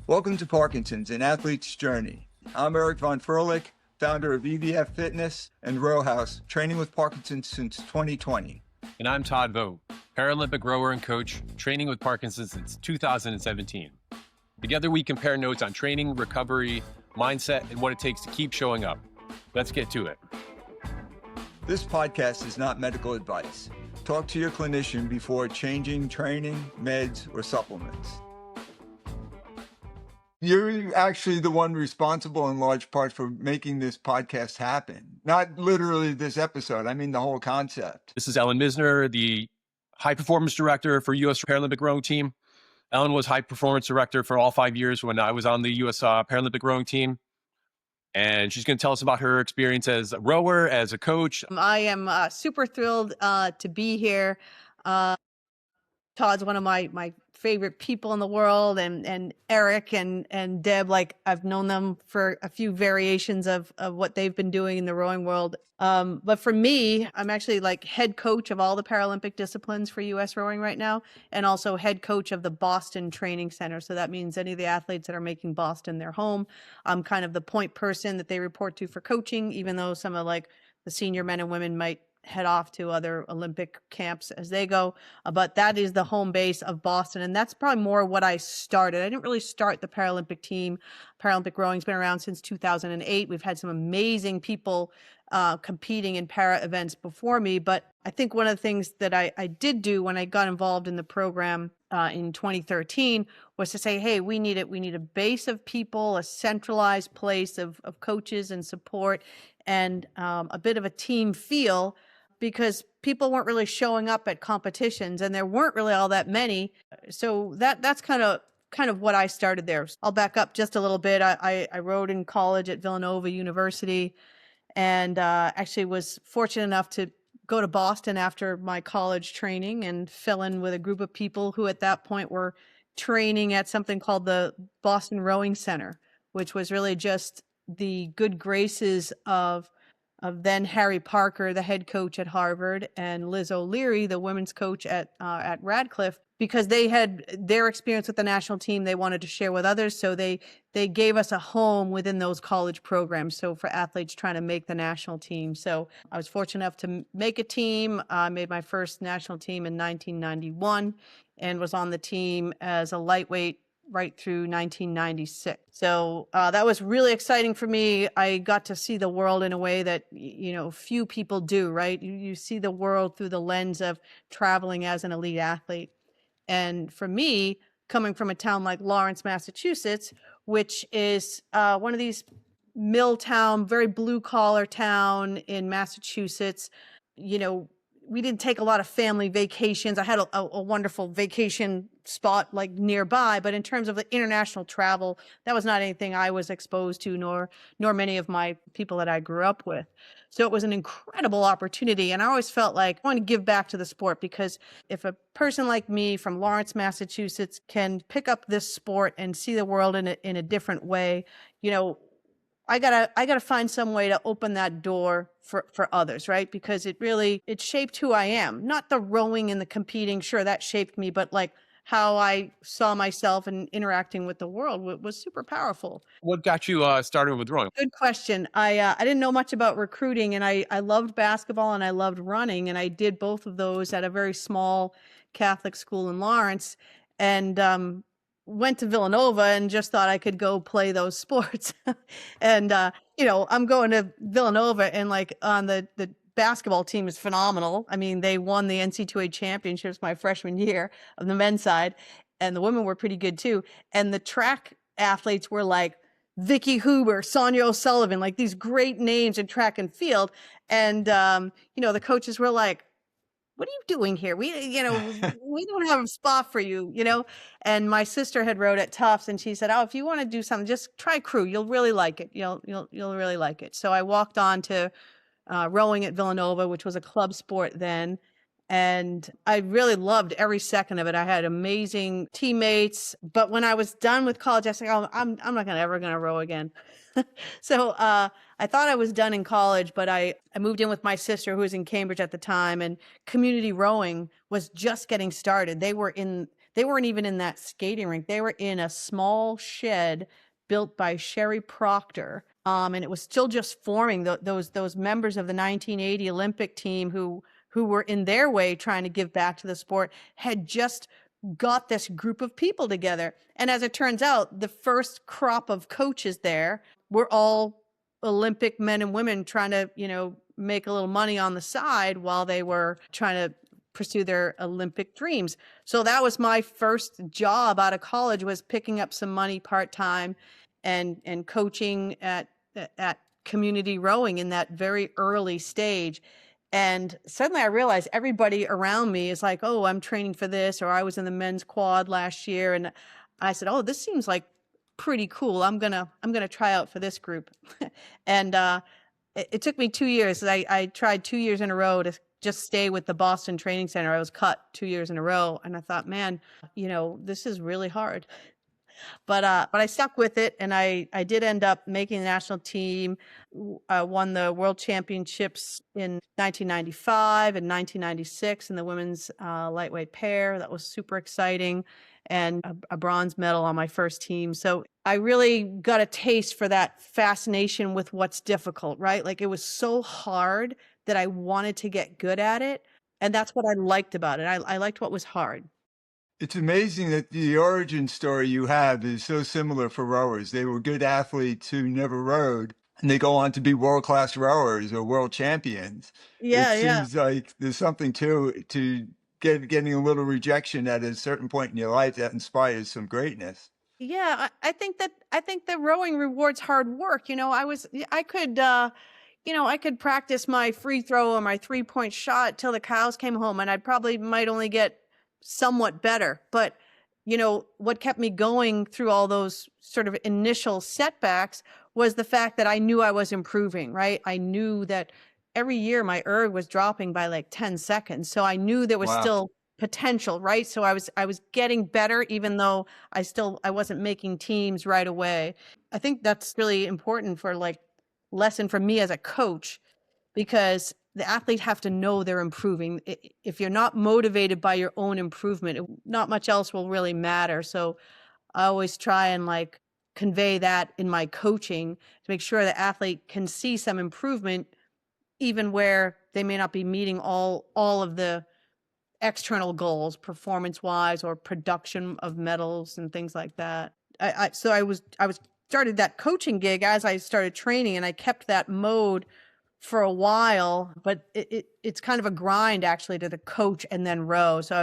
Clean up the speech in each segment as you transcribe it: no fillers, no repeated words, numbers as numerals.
Welcome to Parkinsons, an athlete's journey. I'm Eric von Frohlich, founder of EVF Fitness and Row House, training with Parkinsons since 2020. And I'm Todd Vogt, Paralympic rower and coach, training with Parkinsons since 2017. Together we compare notes on training, recovery, mindset, and what it takes to keep showing up. Let's get to it. This podcast is not medical advice. Talk to your clinician before changing training, meds, or supplements. You're actually the one responsible in large part for making this podcast happen. Not literally this episode, I mean the whole concept. This is Ellen Minzner, the high performance director for U.S. Paralympic rowing team. Ellen was high performance director for all 5 years when I was on the U.S. Paralympic rowing team. And she's going to tell us about her experience as a rower, as a coach. I am super thrilled to be here. Todd's one of my favorite people in the world, and Eric and Deb, like I've known them for a few variations of what they've been doing in the rowing world. But for me, I'm actually like head coach of all the Paralympic disciplines for U.S. rowing right now, and also head coach of the Boston Training Center. So that means any of the athletes that are making Boston their home, I'm kind of the point person that they report to for coaching, even though some of like the senior men and women might head off to other Olympic camps as they go. But that is the home base of Boston. And that's probably more what I started. I didn't really start the Paralympic team. Paralympic rowing's been around since 2008. We've had some amazing people competing in para events before me. But I think one of the things that I did do when I got involved in the program in 2013 was to say, hey, we need a base of people, a centralized place of coaches and support, and a bit of a team feel, because people weren't really showing up at competitions and there weren't really all that many. So that's kind of what I started there. I'll back up just a little bit. I rowed in college at Villanova University, and actually was fortunate enough to go to Boston after my college training and fell in with a group of people who at that point were training at something called the Boston Rowing Center, which was really just the good graces of then Harry Parker, the head coach at Harvard, and Liz O'Leary, the women's coach at Radcliffe, because they had their experience with the national team they wanted to share with others. So they gave us a home within those college programs. So for athletes trying to make the national team. So I was fortunate enough to make a team. I made my first national team in 1991 and was on the team as a lightweight right through 1996. So that was really exciting for me. I got to see the world in a way that, few people do, right? You see the world through the lens of traveling as an elite athlete. And for me, coming from a town like Lawrence, Massachusetts, which is one of these mill town, very blue collar town in Massachusetts, we didn't take a lot of family vacations. I had a wonderful vacation spot like nearby, but in terms of the international travel, that was not anything I was exposed to, nor many of my people that I grew up with. So it was an incredible opportunity. And I always felt like I want to give back to the sport, because if a person like me from Lawrence, Massachusetts can pick up this sport and see the world in a different way, I gotta find some way to open that door for others, right? Because it shaped who I am. Not the rowing and the competing, sure, that shaped me, but like how I saw myself and interacting with the world was super powerful. What got you started with rowing? Good question. I didn't know much about recruiting, and I loved basketball and I loved running, and I did both of those at a very small Catholic school in Lawrence, and went to Villanova and just thought I could go play those sports. And, I'm going to Villanova, and like on the basketball team is phenomenal. I mean, they won the NCAA championships my freshman year on the men's side, and the women were pretty good too. And the track athletes were like Vicky Huber, Sonia O'Sullivan, like these great names in track and field. And, the coaches were like, what are you doing here? We don't have a spot for you, And my sister had rowed at Tufts, and she said, oh, if you want to do something, just try crew. You'll really like it. You'll really like it. So I walked on to rowing at Villanova, which was a club sport then. And I really loved every second of it. I had amazing teammates. But when I was done with college, I said, oh, I'm not ever going to row again. So I thought I was done in college, but I moved in with my sister, who was in Cambridge at the time, and community rowing was just getting started. They They weren't even in that skating rink. They were in a small shed built by Sherry Proctor. And it was still just forming. Those members of the 1980 Olympic team who were in their way trying to give back to the sport had just got this group of people together. And as it turns out, the first crop of coaches there were all Olympic men and women trying to, make a little money on the side while they were trying to pursue their Olympic dreams. So that was my first job out of college, was picking up some money part-time and coaching at community rowing in that very early stage. And suddenly I realized everybody around me is like, oh, I'm training for this, or I was in the men's quad last year. And I said, oh, this seems like pretty cool. I'm gonna try out for this group. And it took me 2 years. I tried 2 years in a row to just stay with the Boston Training Center. I was cut 2 years in a row. And I thought, man, this is really hard. But I stuck with it, and I did end up making the national team. I won the world championships in 1995 and 1996 in the women's lightweight pair. That was super exciting, and a bronze medal on my first team. So I really got a taste for that fascination with what's difficult, right? Like, it was so hard that I wanted to get good at it, and that's what I liked about it. I liked what was hard. It's amazing that the origin story you have is so similar for rowers. They were good athletes who never rowed, and they go on to be world-class rowers or world champions. Yeah, It yeah. seems like there's something to getting a little rejection at a certain point in your life that inspires some greatness. Yeah, I think that rowing rewards hard work. I could practice my free throw or my 3-point shot till the cows came home, and might only get somewhat better. But, what kept me going through all those sort of initial setbacks was the fact that I knew I was improving, right? I knew that every year my erg was dropping by like 10 seconds. So I knew there was Wow. still potential, right? So I was getting better, even though I wasn't making teams right away. I think that's really important for lesson for me as a coach, because the athletes have to know they're improving. If you're not motivated by your own improvement, not much else will really matter. So I always try and convey that in my coaching to make sure the athlete can see some improvement, even where they may not be meeting all of the external goals, performance-wise or production of medals and things like that. I started that coaching gig as I started training, and I kept that mode for a while, but it's kind of a grind actually to coach and then row. So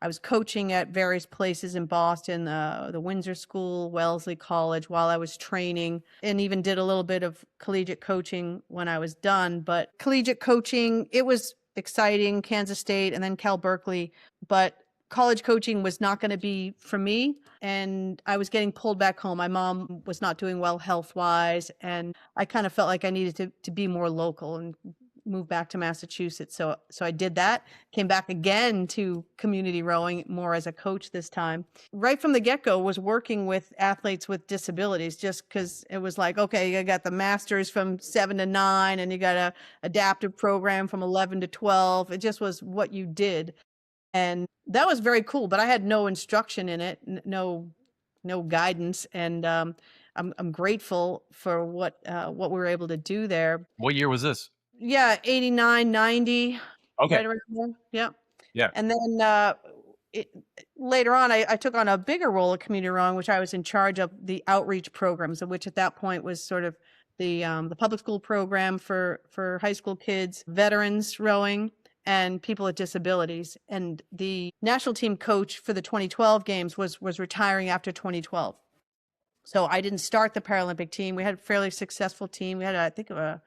I was coaching at various places in Boston, the Windsor School, Wellesley College, while I was training, and even did a little bit of collegiate coaching when I was done. But collegiate coaching, it was exciting, Kansas State and then Cal Berkeley, but college coaching was not going to be for me. And I was getting pulled back home. My mom was not doing well health-wise, and I kind of felt like I needed to be more local and move back to Massachusetts. So I did that, came back again to community rowing, more as a coach this time. Right from the get-go, was working with athletes with disabilities, just because it was like, okay, you got the masters from 7 to 9, and you got a adaptive program from 11 to 12. It just was what you did. And that was very cool, but I had no instruction in it, no guidance. And I'm grateful for what we were able to do there. What year was this? Yeah, 89, 90. Okay. Right around there. Yeah. Yeah. And then later on, I took on a bigger role at community rowing, which I was in charge of the outreach programs, of which at that point was sort of the public school program for high school kids, veterans rowing, and people with disabilities. And the national team coach for the 2012 games was retiring after 2012. So I didn't start the Paralympic team. We had a fairly successful team. We had, I think, a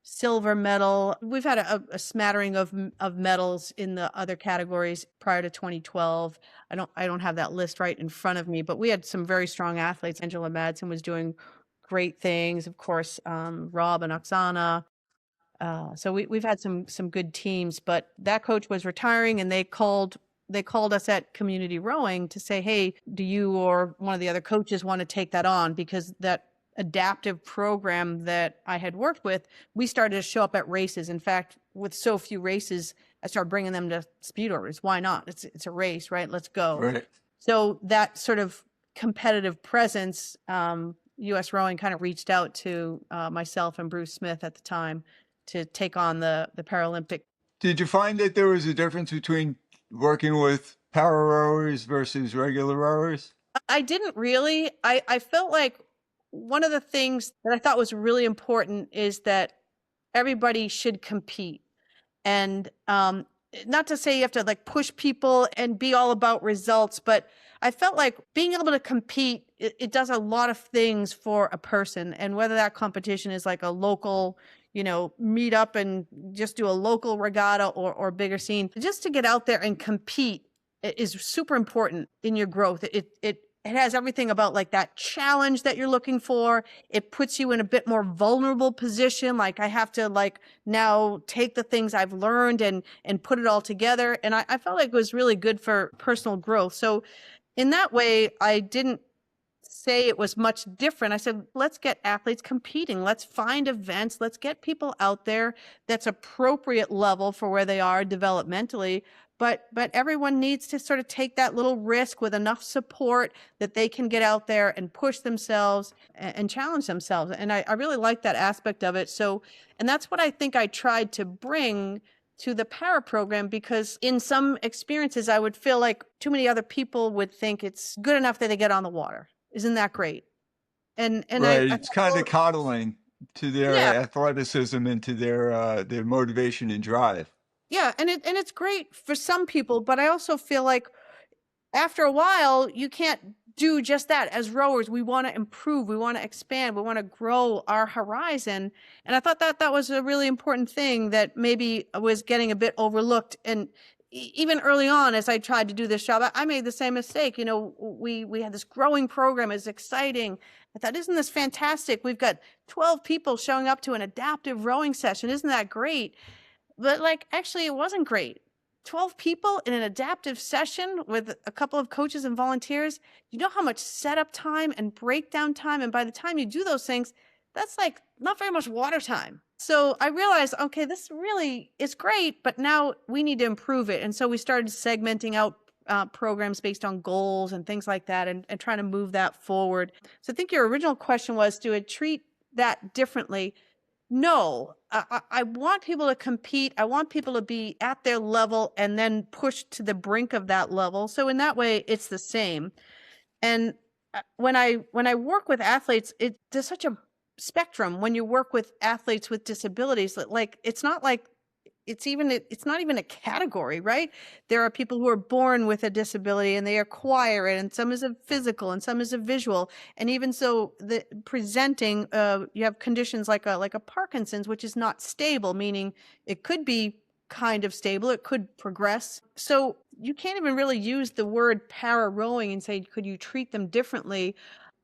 silver medal. We've had a smattering of medals in the other categories prior to 2012. I don't have that list right in front of me, but we had some very strong athletes. Angela Madsen was doing great things. Of course, Rob and Oksana. So we've had some good teams, but that coach was retiring, and they called us at community rowing to say, hey, do you or one of the other coaches want to take that on? Because that adaptive program that I had worked with, we started to show up at races. In fact, with so few races, I started bringing them to speed orders. Why not? It's a race, right? Let's go. Right. So that sort of competitive presence, U.S. Rowing kind of reached out to myself and Bruce Smith at the time to take on the Paralympic. Did you find that there was a difference between working with power rowers versus regular rowers? I didn't really. I felt like one of the things that I thought was really important is that everybody should compete. And not to say you have to like push people and be all about results, but I felt like being able to compete, it does a lot of things for a person. And whether that competition is like a local, meet up and just do a local regatta or bigger scene, just to get out there and compete is super important in your growth. It has everything about like that challenge that you're looking for. It puts you in a bit more vulnerable position. Like I have to like now take the things I've learned and put it all together. And I felt like it was really good for personal growth. So in that way, I didn't say it was much different. I said, let's get athletes competing. Let's find events. Let's get people out there that's appropriate level for where they are developmentally. But everyone needs to sort of take that little risk with enough support that they can get out there and push themselves and challenge themselves. And I really like that aspect of it. So, and that's what I think I tried to bring to the para program, because in some experiences, I would feel like too many other people would think it's good enough that they get on the water. Isn't that great? And Right, I it's kind of coddling to their Yeah. athleticism and to their motivation and drive. Yeah, and it's great for some people, but I also feel like after a while, you can't do just that. As rowers, we want to improve, we want to expand, we want to grow our horizon. And I thought that was a really important thing that maybe was getting a bit overlooked. And even early on, as I tried to do this job, I made the same mistake. We had this growing program, it's exciting. I thought, isn't this fantastic? We've got 12 people showing up to an adaptive rowing session. Isn't that great? But like, actually, it wasn't great. 12 people in an adaptive session with a couple of coaches and volunteers. You know how much setup time and breakdown time, and by the time you do those things, that's like not very much water time. So I realized, okay, this really is great, but now we need to improve it. And so we started segmenting out programs based on goals and things like that, and trying to move that forward. So I think your original question was, do it treat that differently? No, I want people to compete. I want people to be at their level and then push to the brink of that level. So in that way, it's the same. And when I work with athletes, there's such a spectrum. When you work with athletes with disabilities, like it's not like it's not even a category, right? There are people who are born with a disability and they acquire it, and some is a physical and some is a visual. And even so, the presenting, you have conditions like a Parkinson's, which is not stable, meaning it could be kind of stable, it could progress. So you can't even really use the word para rowing and say, could you treat them differently?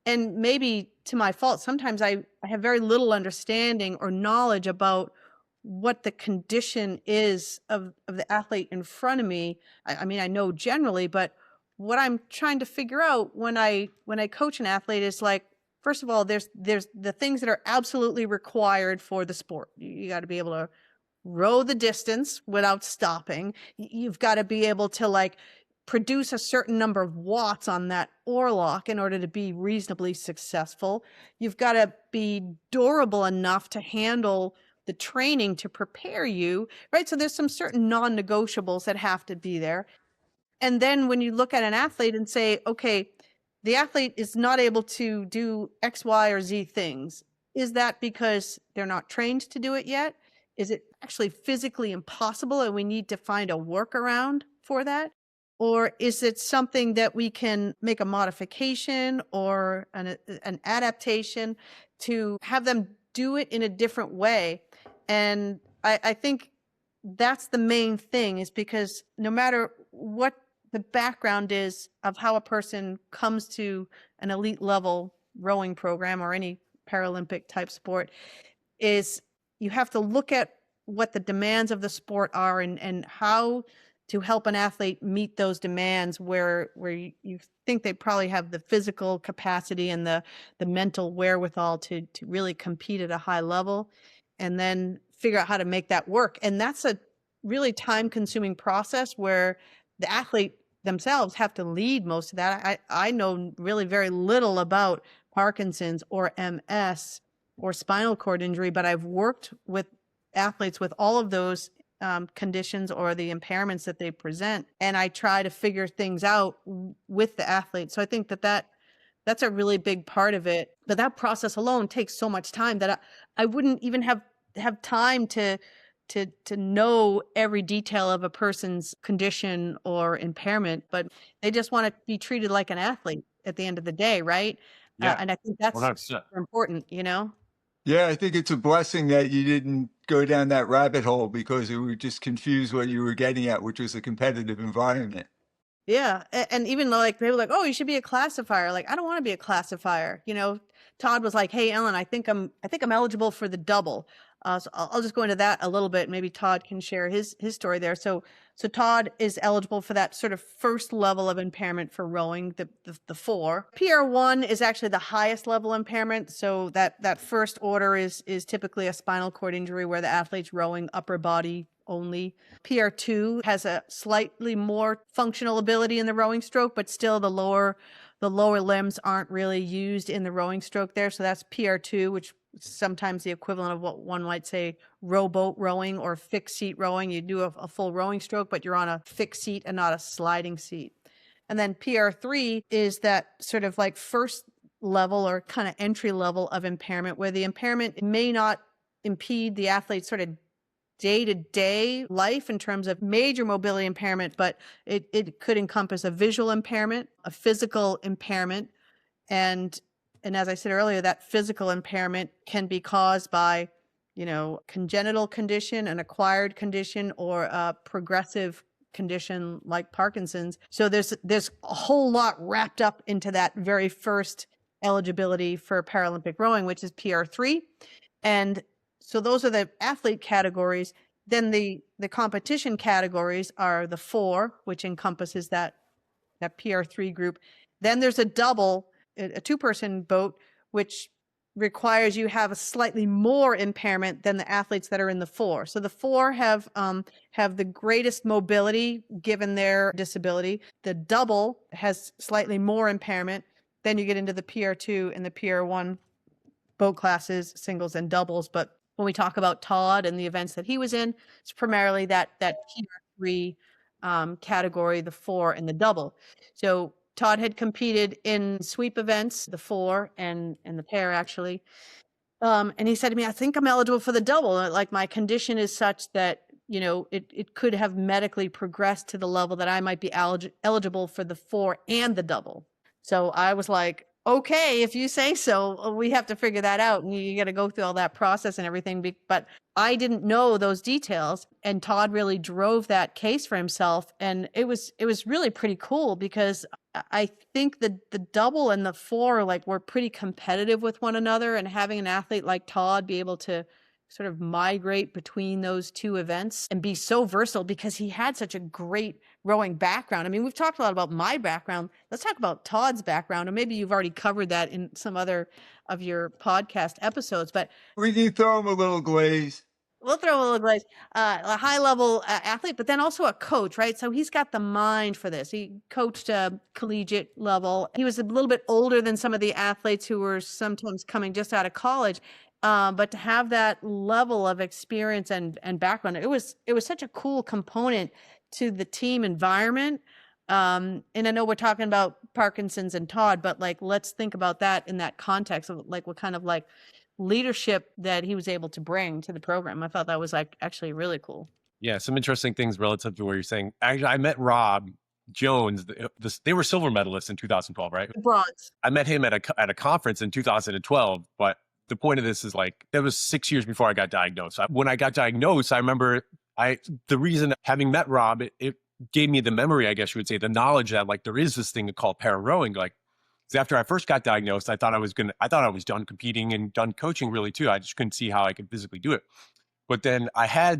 And maybe to my fault, sometimes I have very little understanding or knowledge about what the condition is of the athlete in front of me. I mean, I know generally, but what I'm trying to figure out when I coach an athlete is like, first of all, there's the things that are absolutely required for the sport. You got to be able to row the distance without stopping. You've got to be able to like produce a certain number of watts on that oarlock in order to be reasonably successful. You've got to be durable enough to handle the training to prepare you, right? So there's some certain non-negotiables that have to be there. And then when you look at an athlete and say, okay, the athlete is not able to do X, Y, or Z things. Is that because they're not trained to do it yet? Is it actually physically impossible and we need to find a workaround for that? Or is it something that we can make a modification or an adaptation to have them do it in a different way? And I think that's the main thing, is because no matter what the background is of how a person comes to an elite level rowing program or any Paralympic type sport, is you have to look at what the demands of the sport are and how to help an athlete meet those demands where you think they probably have the physical capacity and the mental wherewithal to really compete at a high level, and then figure out how to make that work. And that's a really time consuming process where the athlete themselves have to lead most of that. I know really very little about Parkinson's or MS or spinal cord injury, but I've worked with athletes with all of those conditions or the impairments that they present, and I try to figure things out with the athlete. So I think that's a really big part of it. But that process alone takes so much time that I wouldn't even have time to know every detail of a person's condition or impairment, but they just want to be treated like an athlete at the end of the day, right? Yeah, And I think that's 100%. important, you know? Yeah, I think it's a blessing that you didn't go down that rabbit hole because it would just confuse what you were getting at, which was a competitive environment. Yeah. And even like they were like, oh, you should be a classifier. Like, I don't want to be a classifier. You know, Todd was like, hey, Ellen, I think I'm eligible for the double. So I'll just go into that a little bit. Maybe Todd can share his story there. So Todd is eligible for that sort of first level of impairment for rowing, the 4. PR1 is actually the highest level impairment. So that first order is typically a spinal cord injury where the athlete's rowing upper body only. PR2 has a slightly more functional ability in the rowing stroke, but still the lower limbs aren't really used in the rowing stroke there. So that's PR2, which is sometimes the equivalent of what one might say rowboat rowing or fixed seat rowing. You do a full rowing stroke, but you're on a fixed seat and not a sliding seat. And then PR3 is that sort of like first level or kind of entry level of impairment where the impairment may not impede the athlete's sort of day-to-day life in terms of major mobility impairment, but it could encompass a visual impairment, a physical impairment, and as I said earlier, that physical impairment can be caused by, you know, congenital condition, an acquired condition, or a progressive condition like Parkinson's. So there's a whole lot wrapped up into that very first eligibility for Paralympic rowing, which is PR3. And so those are the athlete categories. Then the competition categories are the 4, which encompasses that PR3 group. Then there's a double, a 2-person boat, which requires you have a slightly more impairment than the athletes that are in the 4. So the 4 have the greatest mobility given their disability. The double has slightly more impairment. Then you get into the PR2 and the PR1 boat classes, singles and doubles. But when we talk about Todd and the events that he was in, it's primarily that PR3 category, the 4 and the double. So Todd had competed in sweep events, the 4 and the pair actually. And he said to me, I think I'm eligible for the double. Like my condition is such that, you know, it could have medically progressed to the level that I might be eligible for the 4 and the double. So I was like, okay, if you say so, we have to figure that out. And you got to go through all that process and everything. But I didn't know those details. And Todd really drove that case for himself. And it was really pretty cool because I think the double and the 4 like were pretty competitive with one another. And having an athlete like Todd be able to sort of migrate between those two events and be so versatile because he had such a great rowing background. I mean, we've talked a lot about my background. Let's talk about Todd's background, and maybe you've already covered that in some other of your podcast episodes, but We can throw him a little glaze. we'll throw a little glaze. A high-level athlete, but then also a coach, right? So he's got the mind for this. He coached collegiate level. He was a little bit older than some of the athletes who were sometimes coming just out of college. But to have that level of experience and background, it was such a cool component to the team environment. And I know we're talking about Parkinson's and Todd, but like, let's think about that in that context of like what kind of like leadership that he was able to bring to the program. I thought that was like actually really cool. Yeah, some interesting things relative to what you're saying. Actually, I met Rob Jones. They were silver medalists in 2012, right? Bronze. I met him at a conference in 2012, but the point of this is like, that was 6 years before I got diagnosed. When I got diagnosed, I remember the reason having met Rob, it gave me the memory, I guess you would say, the knowledge that like there is this thing called para rowing. Like, because after I first got diagnosed, I thought I was done competing and done coaching really too. I just couldn't see how I could physically do it. But then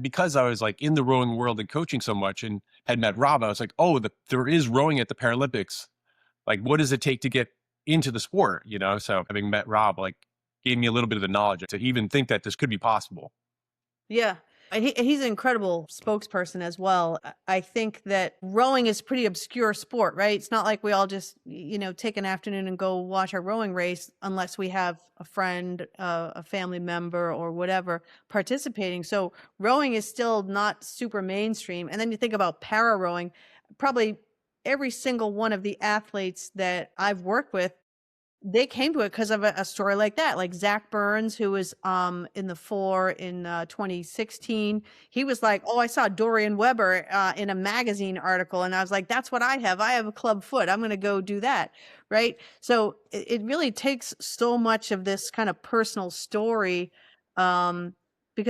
because I was like in the rowing world and coaching so much and had met Rob, I was like, oh, there is rowing at the Paralympics. Like, what does it take to get into the sport? You know, so having met Rob, like, gave me a little bit of the knowledge to even think that this could be possible. Yeah. He's an incredible spokesperson as well. I think that rowing is a pretty obscure sport, right? It's not like we all just, take an afternoon and go watch our rowing race unless we have a friend, a family member or whatever participating. So rowing is still not super mainstream. And then you think about para rowing, probably every single one of the athletes that I've worked with, they came to it because of a story like that. Like Zach Burns, who was in the 4 in 2016. He was like, oh, I saw Dorian Weber in a magazine article. And I was like, that's what I have. I have a club foot. I'm going to go do that. Right. So it really takes so much of this kind of personal story, because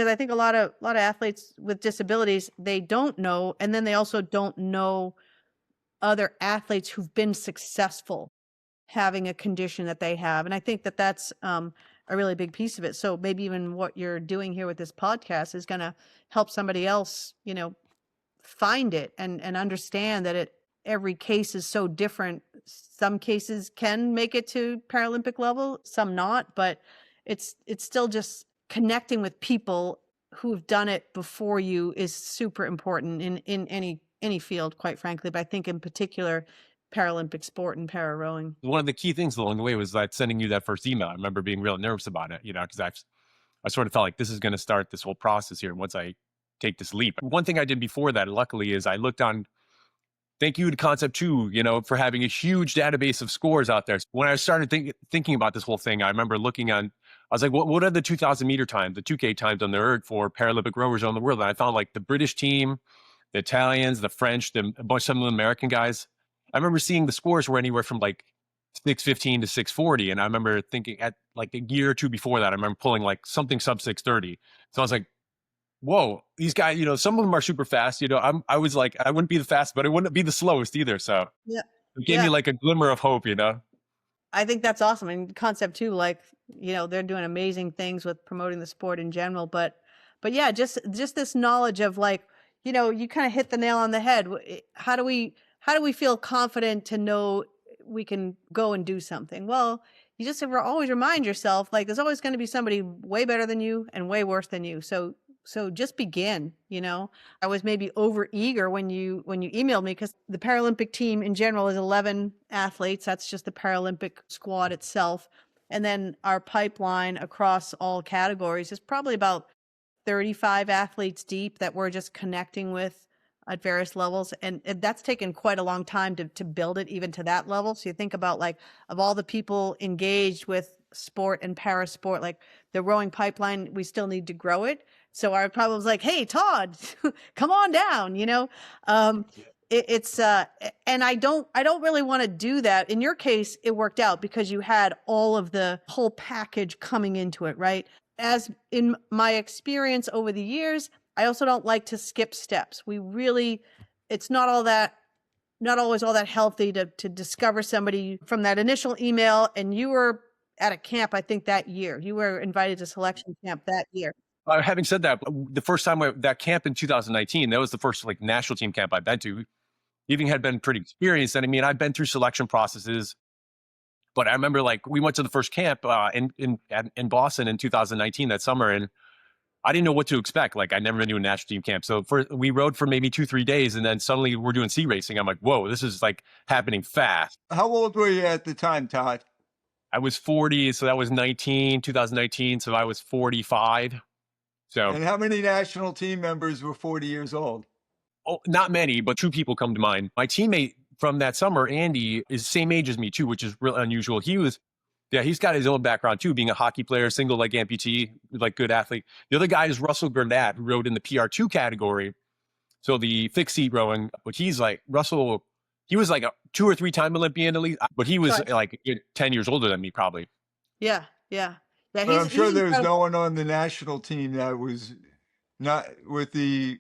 I think a lot of athletes with disabilities, they don't know. And then they also don't know other athletes who've been successful having a condition that they have. And I think that that's a really big piece of it. So maybe even what you're doing here with this podcast is going to help somebody else, find it and understand that every case is so different. Some cases can make it to Paralympic level, some not, but it's still just connecting with people who've done it before you is super important in any field, quite frankly. But I think in particular, Paralympic sport and para rowing. One of the key things along the way was that sending you that first email. I remember being real nervous about it, because I sort of felt like this is going to start this whole process here once I take this leap. One thing I did before that, luckily, is I looked on, thank you to Concept 2, for having a huge database of scores out there. When I started thinking about this whole thing, I remember looking on, I was like, what are the 2,000 meter times, the 2K times on the earth for Paralympic rowers around the world? And I found like the British team, the Italians, the French, some of the American guys. I remember seeing the scores were anywhere from like 615 to 640. And I remember thinking at like a year or two before that, I remember pulling like something sub 630. So I was like, whoa, these guys, some of them are super fast. I was like, I wouldn't be the fastest, but I wouldn't be the slowest either. So yeah, it gave me like a glimmer of hope, I think that's awesome. And Concept 2, like, they're doing amazing things with promoting the sport in general. But yeah, just this knowledge of like, you kind of hit the nail on the head. How do we feel confident to know we can go and do something? Well, you just have to always remind yourself, like, there's always going to be somebody way better than you and way worse than you. So just begin. I was maybe over eager when you emailed me, because the Paralympic team in general is 11 athletes. That's just the Paralympic squad itself. And then our pipeline across all categories is probably about 35 athletes deep that we're just connecting with at various levels. And that's taken quite a long time to build it even to that level. So you think about, like, of all the people engaged with sport and para sport, like the rowing pipeline, we still need to grow it. So our problem was like, hey, Todd, come on down, and I don't really want to do that. In your case, it worked out because you had all of the whole package coming into it, right? As in my experience over the years, I also don't like to skip steps. It's not always all that healthy to discover somebody from that initial email. And you were at a camp, I think that year. You were invited to selection camp that year. Having said that, the first time that camp in 2019, that was the first like national team camp I've been to. Even had been pretty experienced. And I mean, I've been through selection processes, but I remember like we went to the first camp in Boston in 2019 that summer, and I didn't know what to expect. Like, I'd never been to a national team camp. So we rode for maybe 2-3 days, and then suddenly we're doing sea racing. I'm like, whoa, this is like happening fast. How old were you at the time, Todd? I was 40, so that was 2019. So I was 45. So, and how many national team members were 40 years old? Oh, not many, but 2 people come to mind. My teammate from that summer, Andy, is the same age as me too, which is real unusual. He's got his own background too, being a hockey player, single leg amputee, like good athlete. The other guy is Russell Gurnett, who rode in the PR2 category. So the fixed seat rowing, but he's like Russell, he was like a 2 or 3 time Olympian at least, but he was like 10 years older than me probably. Yeah. I'm sure there's no one on the national team that was not with the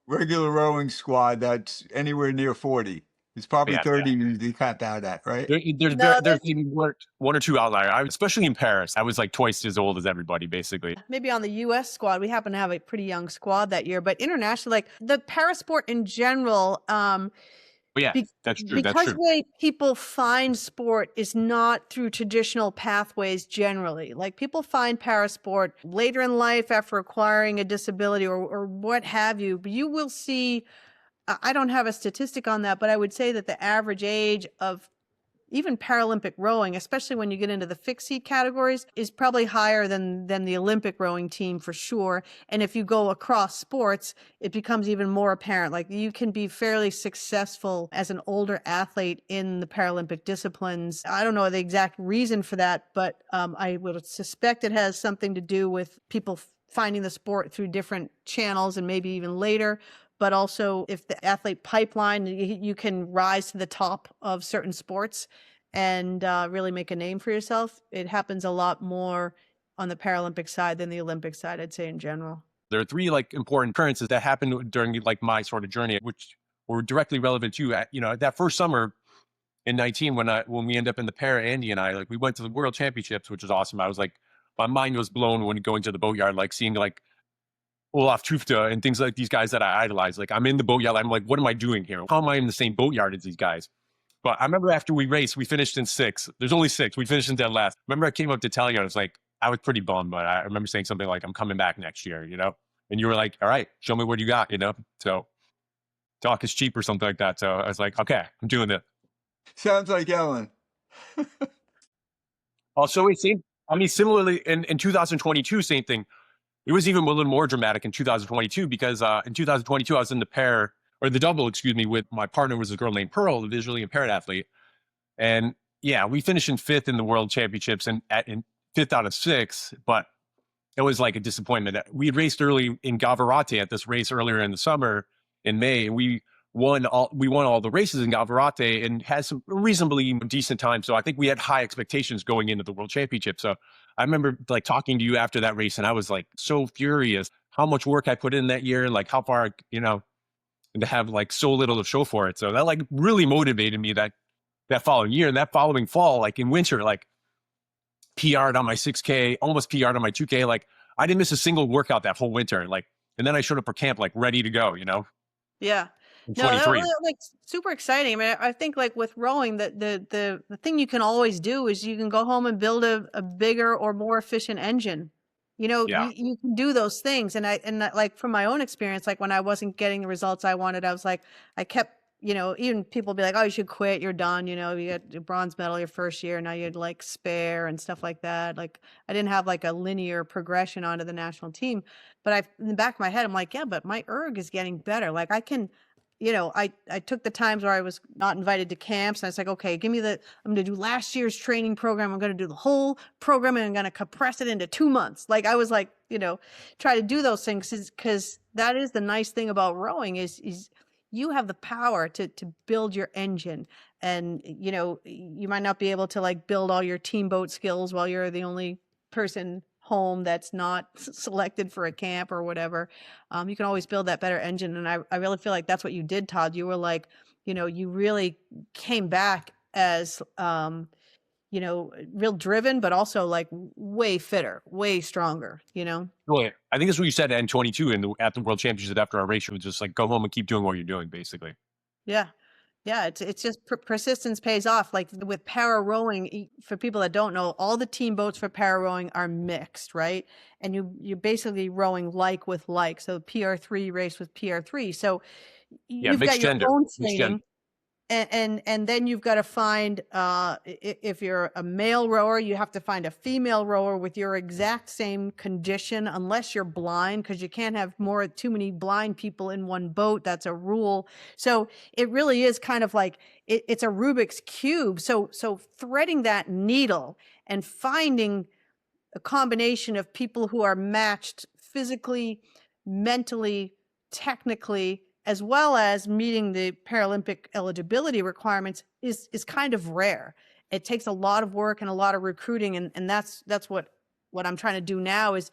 regular rowing squad that's anywhere near 40. It's probably 30 they capped out at, right? There's maybe 1 or 2 outliers, especially in Paris. I was like twice as old as everybody, basically. Maybe on the U.S. squad, we happen to have a pretty young squad that year. But internationally, like the para sport in general, But yeah, that's true. That's Because true. the way people find sport is not through traditional pathways generally. Like people find parasport later in life after acquiring a disability or what have you. But you will see, I don't have a statistic on that, but I would say that the average age of even Paralympic rowing, especially when you get into the fixed seat categories, is probably higher than the Olympic rowing team for sure. And if you go across sports, it becomes even more apparent. Like you can be fairly successful as an older athlete in the Paralympic disciplines. I don't know the exact reason for that, but I would suspect it has something to do with people finding the sport through different channels and maybe even later. But also if the athlete pipeline, you can rise to the top of certain sports and really make a name for yourself. It happens a lot more on the Paralympic side than the Olympic side, I'd say in general. There are three like important occurrences that happened during like my sort of journey, which were directly relevant to you. You know, that first summer in 19, when we ended up in the para, Andy and I, like we went to the World Championships, which was awesome. I was like, my mind was blown when going to the boatyard, like seeing like Olaf Tufte and things like these guys that I idolize. Like I'm in the boatyard. I'm like, what am I doing here? How am I in the same boatyard as these guys? But I remember after we raced, we finished in 6th. There's only 6. We finished in dead last. Remember I came up to tell you, I was like, I was pretty bummed, but I remember saying something like, I'm coming back next year, you know? And you were like, all right, show me what you got, you know? So talk is cheap or something like that. So I was like, okay, I'm doing it. Sounds like Ellen. Also, similarly in 2022, same thing. It was even a little more dramatic in 2022 because in 2022, I was in the pair or the double, excuse me, with my partner was a girl named Pearl, a visually impaired athlete. And yeah, we finished in 5th in the world championships and in 5th out of 6, but it was like a disappointment. We had raced early in Gavirate at this race earlier in the summer in May, and we won all the races in Gavirate and had some reasonably decent time. So I think we had high expectations going into the world championship. So I remember like talking to you after that race, and I was like so furious how much work I put in that year, like how far, you know, and to have like so little to show for it. So that like really motivated me that following year. And that following fall, like in winter, like PR'd on my 6K, almost PR'd on my 2K. Like I didn't miss a single workout that whole winter. Like, and then I showed up for camp, like ready to go, you know? Yeah. In No, that 23. was like super exciting. I mean, I think like with rowing, the thing you can always do is you can go home and build a bigger or more efficient engine. You know, Yeah. you can do those things. And like from my own experience, like when I wasn't getting the results I wanted, I was like, I kept, you know, even people be like, oh, you should quit. You're done. You know, you got your bronze medal your first year. Now you'd like spare and stuff like that. Like I didn't have like a linear progression onto the national team, but in the back of my head, I'm like, yeah, but my erg is getting better. Like I can, you know, I took the times where I was not invited to camps and I was like, okay, I'm going to do last year's training program. I'm going to do the whole program and I'm going to compress it into 2 months. Like I was like, you know, try to do those things because that is the nice thing about rowing is you have the power to build your engine. And, you know, you might not be able to like build all your team boat skills while you're the only person home that's not selected for a camp or whatever. You can always build that better engine. And I really feel like that's what you did, Todd. You were like, you know, you really came back as, you know, real driven, but also like way fitter, way stronger, you know? Well, I think that's what you said at N22 at the World Championship after our race. It was just like, go home and keep doing what you're doing, basically. Yeah. Yeah, it's just persistence pays off. Like with para rowing, for people that don't know, all the team boats for para rowing are mixed, right? And you're basically rowing like with like. So PR3 race with PR3. So you've got your own training. And then you've got to find, if you're a male rower, you have to find a female rower with your exact same condition, unless you're blind, because you can't have too many blind people in one boat. That's a rule. So it really is kind of like, it's a Rubik's Cube. So threading that needle and finding a combination of people who are matched physically, mentally, technically, as well as meeting the Paralympic eligibility requirements is kind of rare. It takes a lot of work and a lot of recruiting. And that's what I'm trying to do now is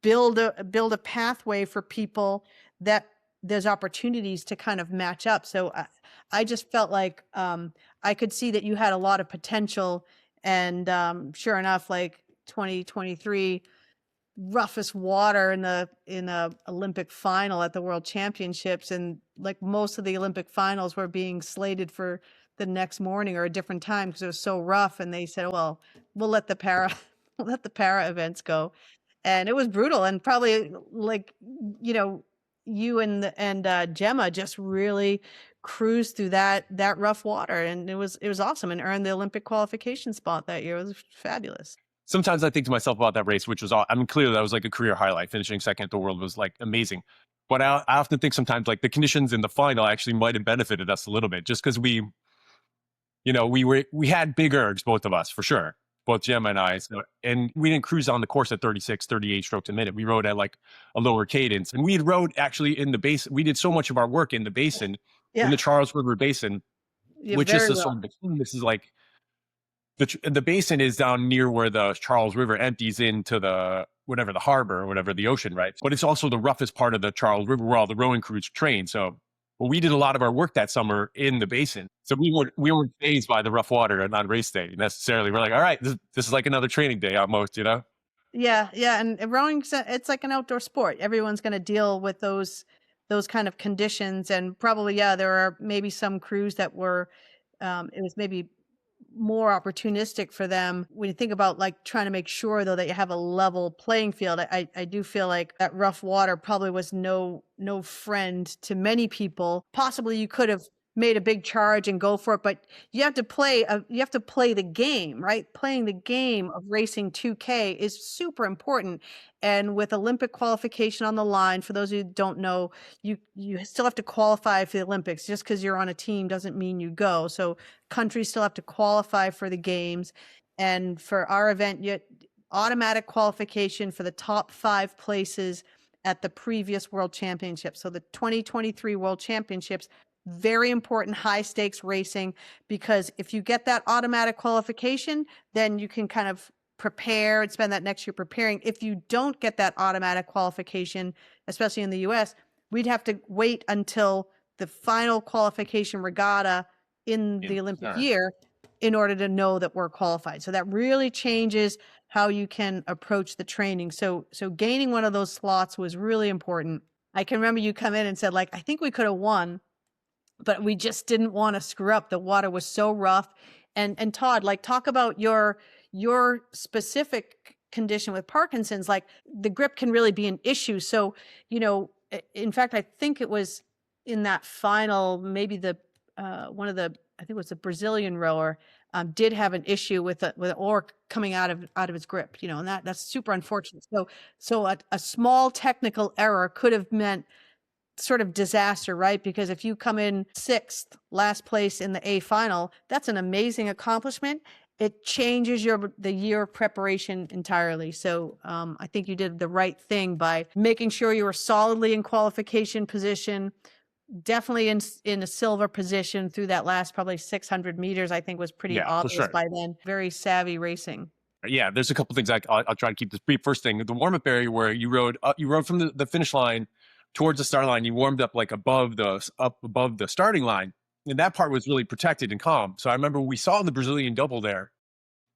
build a pathway for people that there's opportunities to kind of match up. So I just felt like I could see that you had a lot of potential. And sure enough, like 2023, roughest water in a Olympic final at the World Championships, and like most of the Olympic finals were being slated for the next morning or a different time because it was so rough. And they said, well, we'll let the para we'll let the para events go. And it was brutal. And probably like, you know, you and Gemma just really cruised through that rough water, and it was awesome, and earned the Olympic qualification spot that year. It was fabulous. Sometimes I think to myself about that race, which was, I mean, clearly that was like a career highlight. Finishing second at the world was like amazing. But I often think sometimes like the conditions in the final actually might have benefited us a little bit, just because we had big ergs, both of us, for sure. Both Gemma and I. So, and we didn't cruise on the course at 36, 38 strokes a minute. We rode at like a lower cadence. And we had rode actually in the basin. We did so much of our work in the basin, in the Charles River Basin, which is the sort of, this is like, the basin is down near where the Charles River empties into the harbor or whatever, the ocean, right? But it's also the roughest part of the Charles River where all the rowing crews train. So we did a lot of our work that summer in the basin. So we weren't fazed by the rough water on race day necessarily. We're like, all right, this is like another training day almost, you know? Yeah. And rowing, it's like an outdoor sport. Everyone's going to deal with those kind of conditions. And probably, there are maybe some crews that were, it was maybe more opportunistic for them. When you think about like trying to make sure though that you have a level playing field, I do feel like that rough water probably was no friend to many people. Possibly you could have made a big charge and go for it, but you have to play the game, right? Playing the game of racing 2K is super important. And with Olympic qualification on the line, for those who don't know, you still have to qualify for the Olympics. Just because you're on a team doesn't mean you go. So countries still have to qualify for the games. And for our event, you automatic qualification for the top 5 places at the previous World Championships. So the 2023 World Championships, very important, high stakes racing, because if you get that automatic qualification, then you can kind of prepare and spend that next year preparing. If you don't get that automatic qualification, especially in the US, we'd have to wait until the final qualification regatta in the Olympic year in order to know that we're qualified. So that really changes how you can approach the training. So gaining one of those slots was really important. I can remember you come in and said, like, I think we could have won, but we just didn't want to screw up. The water was so rough. And Todd, like, talk about your specific condition with Parkinson's. Like, the grip can really be an issue. So, in fact, I think it was in that final, maybe I think it was the Brazilian rower, did have an issue with an oar coming out of his grip, and that's super unfortunate. So a small technical error could have meant sort of disaster, right? Because if you come in 6th, last place in the A final, that's an amazing accomplishment. It changes the year of preparation entirely. So I think you did the right thing by making sure you were solidly in qualification position, definitely in a silver position through that last probably 600 meters. I think was pretty obvious by then. Very savvy racing. Yeah, there's a couple things I'll try to keep this brief. First thing, the warm-up area where you rode from the finish line towards the start line. You warmed up like above the starting line, and that part was really protected and calm. So I remember we saw the Brazilian double there.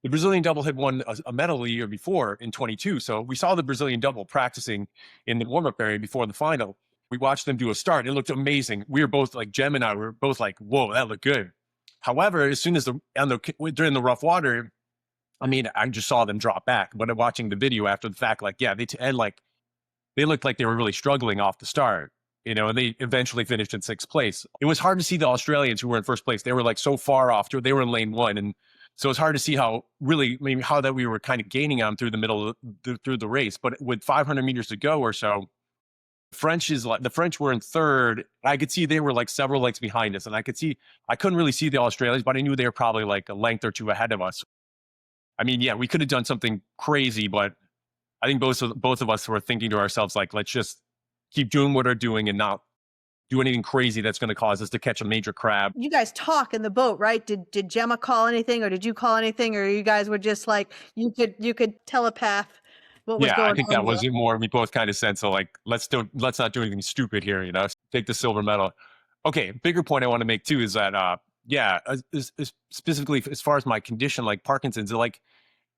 The Brazilian double had won a medal the year before in 22. So we saw the Brazilian double practicing in the warm-up area before the final. We watched them do a start. It looked amazing. We were both like, Jem and I were both like, whoa, that looked good. However, as soon as during the rough water, I mean, I just saw them drop back. But watching the video after the fact, like, they looked like they were really struggling off the start, and they eventually finished in 6th place. It was hard to see the Australians who were in 1st place. They were like so far off. They were in lane 1. And so it's hard to see how that we were kind of gaining on through the middle, through the race. But with 500 meters to go or so, the French were in 3rd. I could see they were like several lengths behind us. And I couldn't really see the Australians, but I knew they were probably like a length or two ahead of us. I mean, yeah, we could have done something crazy, but I think both of us were thinking to ourselves, like, let's just keep doing what we're doing and not do anything crazy that's going to cause us to catch a major crab. You guys talk in the boat, right? Did Gemma call anything, or did you call anything, or you guys were just like, you could telepath what was going on? Yeah, I think that was it more. We both kind of said, so like, let's not do anything stupid here, take the silver medal. Okay, bigger point I want to make too is that, specifically as far as my condition, like Parkinson's, like,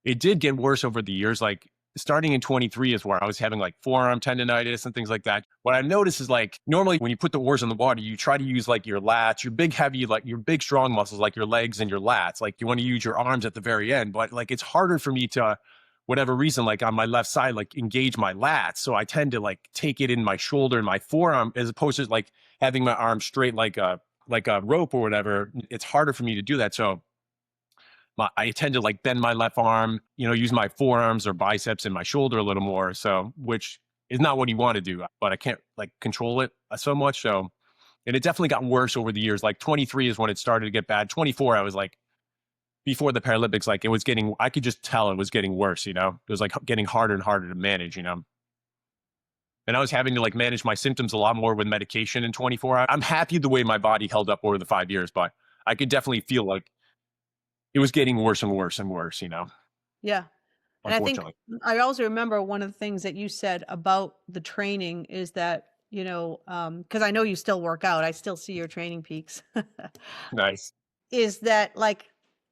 it did get worse over the years. Like, starting in 23 is where I was having like forearm tendonitis and things like that. What I noticed is like normally when you put the oars in the water, you try to use like your lats, your big heavy, like your big strong muscles, like your legs and your lats. Like you want to use your arms at the very end, but like it's harder for me to, whatever reason, like on my left side, like engage my lats. So I tend to like take it in my shoulder and my forearm as opposed to like having my arm straight like a rope or whatever. It's harder for me to do that. So I tend to like bend my left arm, use my forearms or biceps and my shoulder a little more. So, which is not what you want to do, but I can't like control it so much. So, and it definitely got worse over the years. Like 23 is when it started to get bad. 24, I was like, before the Paralympics, like I could just tell it was getting worse, It was like getting harder and harder to manage, And I was having to like manage my symptoms a lot more with medication in 24. I'm happy the way my body held up over the 5 years, but I could definitely feel like it was getting worse and worse and worse, Yeah. And I think unfortunately. I also remember one of the things that you said about the training is that, because I know you still work out, I still see your training peaks, Nice. is that like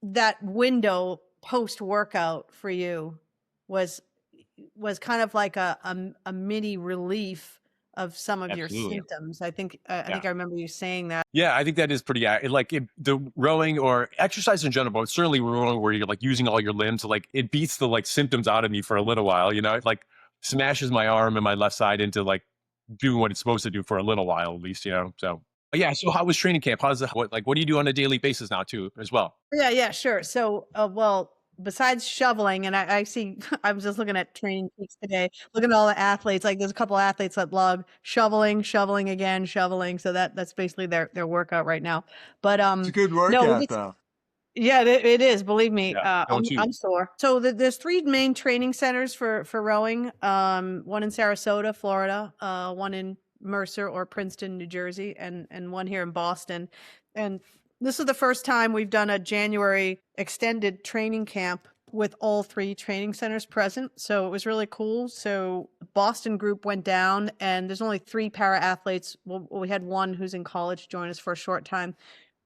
that window post workout for you was kind of like a mini relief of some of your Absolutely. symptoms. I think I Yeah. think I remember you saying that. Yeah, I think that is pretty the rowing or exercise in general, but certainly rowing where you're like using all your limbs, like it beats the like symptoms out of me for a little while, it like smashes my arm and my left side into like doing what it's supposed to do for a little while at least, So but yeah, so how was training camp? What do you do on a daily basis now too as well? Yeah, sure. So, well, besides shoveling, and I see, I was just looking at training peaks today, looking at all the athletes. Like, there's a couple athletes that love shoveling, shoveling again, shoveling. So that's basically their workout right now. But It's a good no, workout, though. yeah, it is. Believe me, Yeah, don't you? I'm sore. So there's three main training centers for rowing. One in Sarasota, Florida. One in Mercer or Princeton, New Jersey, and one here in Boston. And this is the first time we've done a January extended training camp with all three training centers present. So it was really cool. So Boston group went down, and there's only 3 para athletes. Well, we had one who's in college join us for a short time.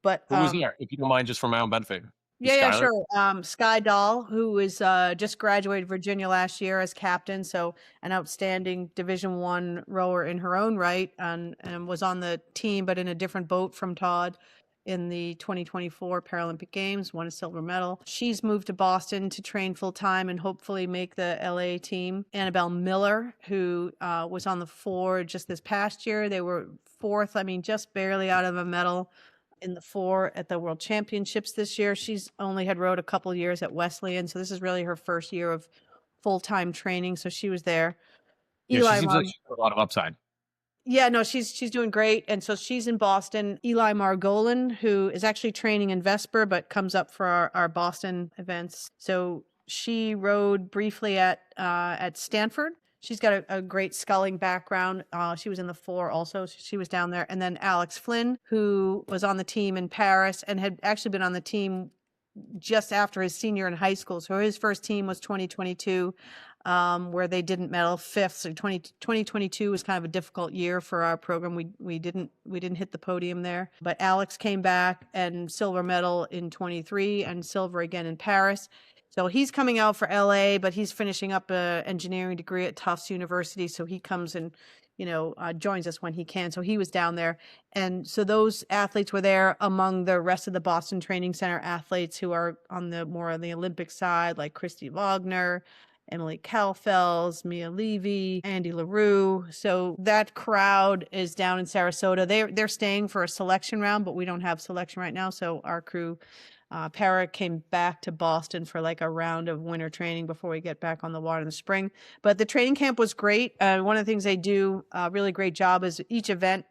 But Who was there? If you don't mind, just for my own benefit. yeah, Skylar? sure. Sky Dahl, who is just graduated Virginia last year as captain, so an outstanding Division I rower in her own right, and was on the team, but in a different boat from Todd in the 2024 Paralympic Games, won a silver medal. She's moved to Boston to train full time and hopefully make the LA team. Annabelle Miller, who was on the 4 just this past year, they were 4th, just barely out of a medal in the 4 at the World Championships this year. She's only had rowed a couple years at Wesleyan, so this is really her first year of full-time training. So she was there. Yeah, she seems like she's got a lot of upside. Yeah, no, she's doing great, and so she's in Boston. Eli Margolin, who is actually training in Vesper, but comes up for our Boston events. So she rowed briefly at Stanford. She's got a great sculling background. She was in the 4 also. So she was down there. And then Alex Flynn, who was on the team in Paris and had actually been on the team just after his senior in high school. So his first team was 2022, where they didn't medal 5th. So 2022 was kind of a difficult year for our program. We didn't hit the podium there. But Alex came back and silver medal in 23 and silver again in Paris. So he's coming out for LA, but he's finishing up an engineering degree at Tufts University. So he comes and, joins us when he can. So he was down there. And so those athletes were there among the rest of the Boston Training Center athletes who are more on the Olympic side, like Christy Wagner, Emily Kalfels, Mia Levy, Andy LaRue. So that crowd is down in Sarasota. They're staying for a selection round, but we don't have selection right now. So our crew, Para, came back to Boston for like a round of winter training before we get back on the water in the spring. But the training camp was great. One of the things they do a really great job is each event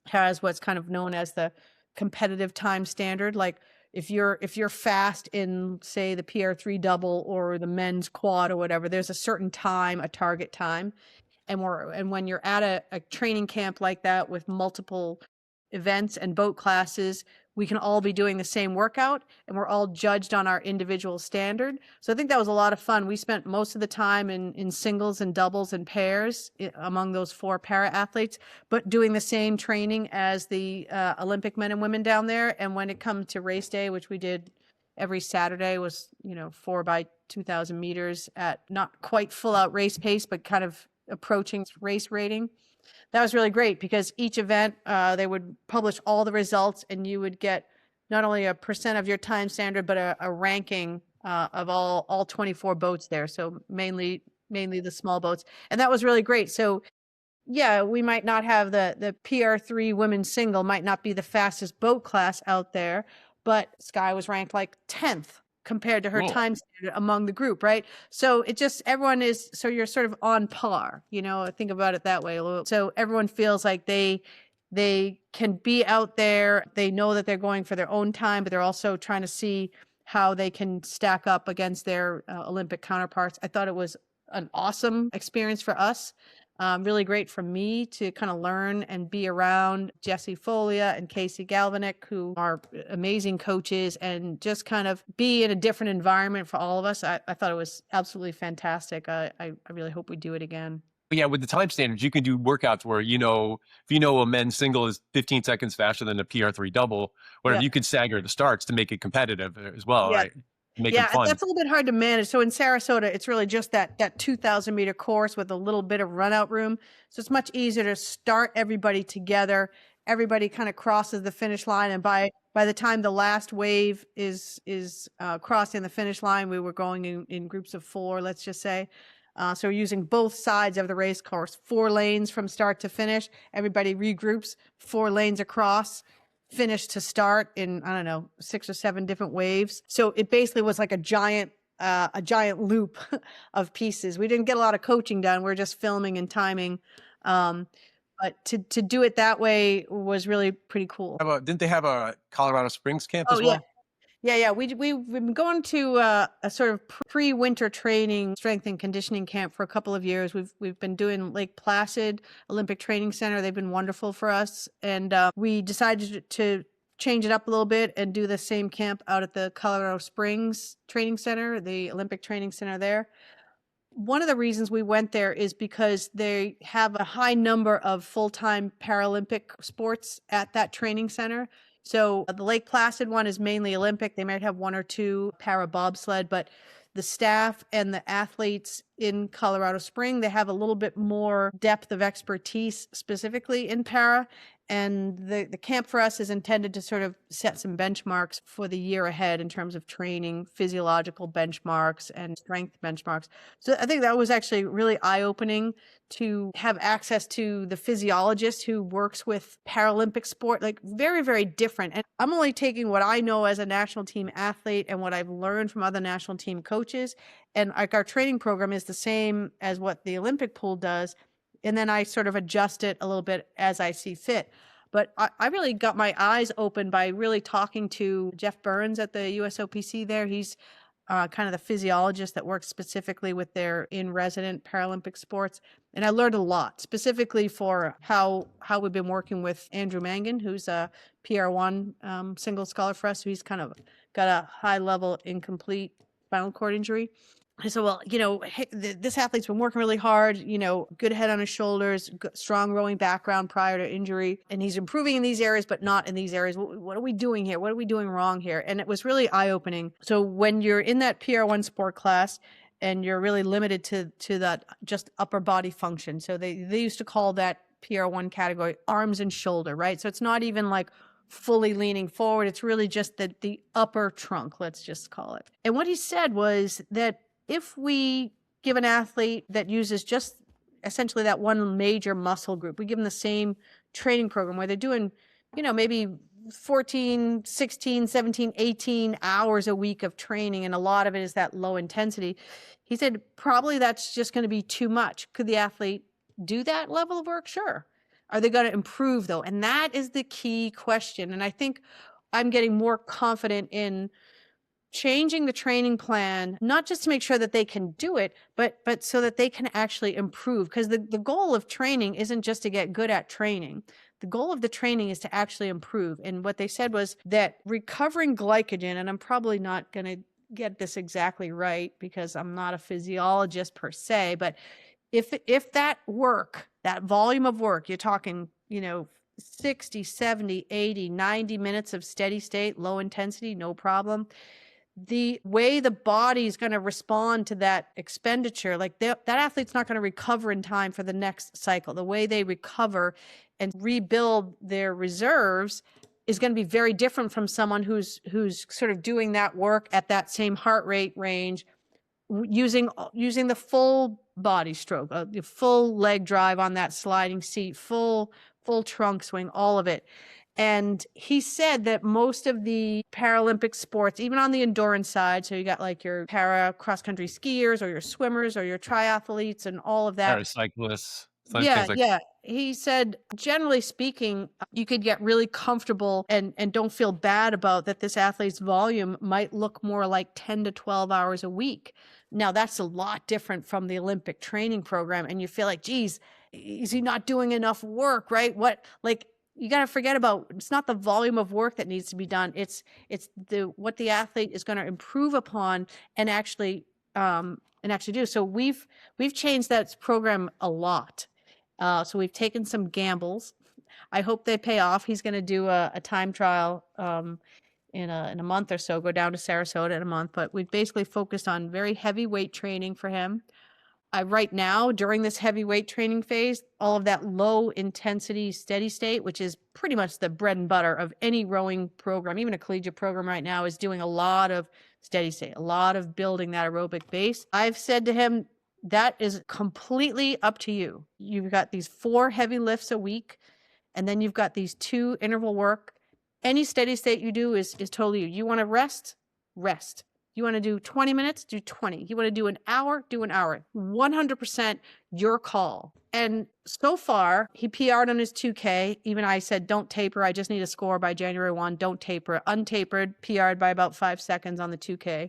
has what's kind of known as the competitive time standard. Like if you're fast in, say, the PR3 double or the men's quad or whatever, there's a certain time, a target time. And when you're at a training camp like that with multiple events and boat classes, we can all be doing the same workout and we're all judged on our individual standard. So I think that was a lot of fun. We spent most of the time in singles and doubles and pairs among those 4 para athletes, but doing the same training as the Olympic men and women down there. And when it comes to race day, which we did every Saturday was, 4 by 2,000 meters at not quite full out race pace, but kind of approaching race rating. That was really great because each event, they would publish all the results and you would get not only a percent of your time standard, but a ranking of all 24 boats there. So mainly the small boats. And that was really great. So yeah, we might not have the PR3 women's single might not be the fastest boat class out there, but Sky was ranked like 10th compared to her time standard among the group, right? So it just, everyone is, so you're sort of on par, think about it that way a little. So everyone feels like they can be out there. They know that they're going for their own time, but they're also trying to see how they can stack up against their Olympic counterparts. I thought it was an awesome experience for us. Really great for me to kind of learn and be around Jessie Folia and Casey Galvanick, who are amazing coaches, and just kind of be in a different environment for all of us. I thought it was absolutely fantastic. I really hope we do it again. Yeah, with the time standards, you can do workouts where, if a men's single is 15 seconds faster than a PR3 double, whatever, you can stagger the starts to make it competitive as well, right? Make it fun. That's a little bit hard to manage. So in Sarasota, it's really just that 2,000 meter course with a little bit of run out room. So it's much easier to start everybody together. Everybody kind of crosses the finish line, and by the time the last wave is crossing the finish line, we were going in groups of 4, let's just say. So we're using both sides of the race course, 4 lanes from start to finish. Everybody regroups, 4 lanes across, finish to start in, 6 or 7 different waves. So it basically was like a giant loop of pieces. We didn't get a lot of coaching done. We're just filming and timing. But to do it that way was really pretty cool. Didn't they have a Colorado Springs camp as well? Yeah. We've been going to a sort of pre-winter training, strength and conditioning camp for a couple of years. We've been doing Lake Placid Olympic Training Center. They've been wonderful for us, and we decided to change it up a little bit and do the same camp out at the Colorado Springs Training Center, the Olympic Training Center there. One of the reasons we went there is because they have a high number of full-time Paralympic sports at that training center. So the Lake Placid one is mainly Olympic. They might have 1 or 2 para bobsled, but the staff and the athletes in Colorado Springs, they have a little bit more depth of expertise specifically in para. And the camp for us is intended to sort of set some benchmarks for the year ahead in terms of training, physiological benchmarks, and strength benchmarks. So I think that was actually really eye-opening to have access to the physiologist who works with Paralympic sport, like very, very different. And I'm only taking what I know as a national team athlete and what I've learned from other national team coaches. And like our training program is the same as what the Olympic pool does. And then I sort of adjust it a little bit as I see fit. But I really got my eyes open by really talking to Jeff Burns at the USOPC there. He's kind of the physiologist that works specifically with their in-resident Paralympic sports. And I learned a lot, specifically for how we've been working with Andrew Mangan, who's a PR1 single scholar for us. He's kind of got a high-level incomplete spinal cord injury. I said, well, this athlete's been working really hard, good head on his shoulders, strong rowing background prior to injury. And he's improving in these areas, but not in these areas. What are we doing here? What are we doing wrong here? And it was really eye-opening. So when you're in that PR1 sport class and you're really limited to that just upper body function. So they used to call that PR1 category arms and shoulder, right? So it's not even like fully leaning forward. It's really just the upper trunk, let's just call it. And what he said was that if we give an athlete that uses just essentially that one major muscle group, we give them the same training program where they're doing, maybe 14, 16, 17, 18 hours a week of training, and a lot of it is that low intensity. He said, probably that's just going to be too much. Could the athlete do that level of work? Sure. Are they going to improve though? And that is the key question. And I think I'm getting more confident in changing the training plan, not just to make sure that they can do it, but so that they can actually improve. Because the goal of training isn't just to get good at training. The goal of the training is to actually improve. And what they said was that recovering glycogen, and I'm probably not going to get this exactly right because I'm not a physiologist per se, but if that work, that volume of work, you're talking, 60, 70, 80, 90 minutes of steady state, low intensity, no problem. the way the body is going to respond to that expenditure, like that athlete's not going to recover in time for the next cycle. The way they recover and rebuild their reserves is going to be very different from someone who's sort of doing that work at that same heart rate range, using the full body stroke, the full leg drive on that sliding seat, full trunk swing, all of it. And he said that most of the Paralympic sports, even on the endurance side, so you got like your para cross-country skiers or your swimmers or your triathletes and all of that. Paracyclists. Yeah, yeah. He said, generally speaking, you could get really comfortable and don't feel bad about that this athlete's volume might look more like 10 to 12 hours a week. Now, that's a lot different from the Olympic training program. And you feel like, geez, is he not doing enough work, right? You got to forget about, it's not the volume of work that needs to be done. It's what the athlete is going to improve upon and actually do. So we've changed that program a lot. So we've taken some gambles. I hope they pay off. He's going to do a time trial in a month or so, go down to Sarasota in a month. But we've basically focused on very heavy weight training for him. Right now, during this heavy weight training phase, all of that low intensity steady state, which is pretty much the bread and butter of any rowing program, even a collegiate program right now, is doing a lot of steady state, a lot of building that aerobic base. I've said to him, that is completely up to you. You've got these 4 heavy lifts a week, and then you've got these 2 interval work. Any steady state you do is totally you. You want to rest? Rest. You want to do 20 minutes? Do 20. You want to do an hour? Do an hour. 100% your call. And so far, he PR'd on his 2K. Even I said, don't taper. I just need a score by January 1. Don't taper. Untapered, PR'd by about 5 seconds on the 2K.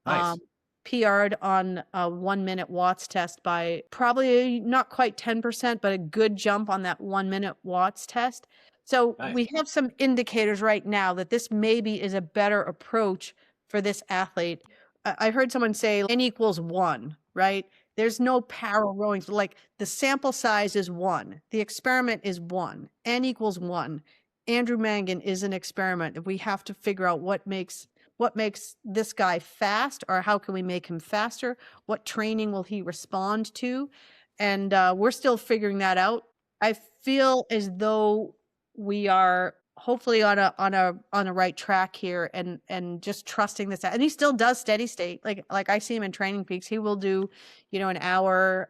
Nice. PR'd on a 1 minute Watts test by probably not quite 10%, but a good jump on that 1 minute Watts test. So Nice. We have some indicators right now that this maybe is a better approach for this athlete. I heard someone say N equals 1, right? There's no para rowing. Like the sample size is 1. The experiment is 1. N equals 1. Andrew Mangan is an experiment. We have to figure out what makes this guy fast, or how can we make him faster? What training will he respond to? And we're still figuring that out. I feel as though we are hopefully on a right track here, and just trusting this. And he still does steady state. Like I see him in Training Peaks. He will do, an hour,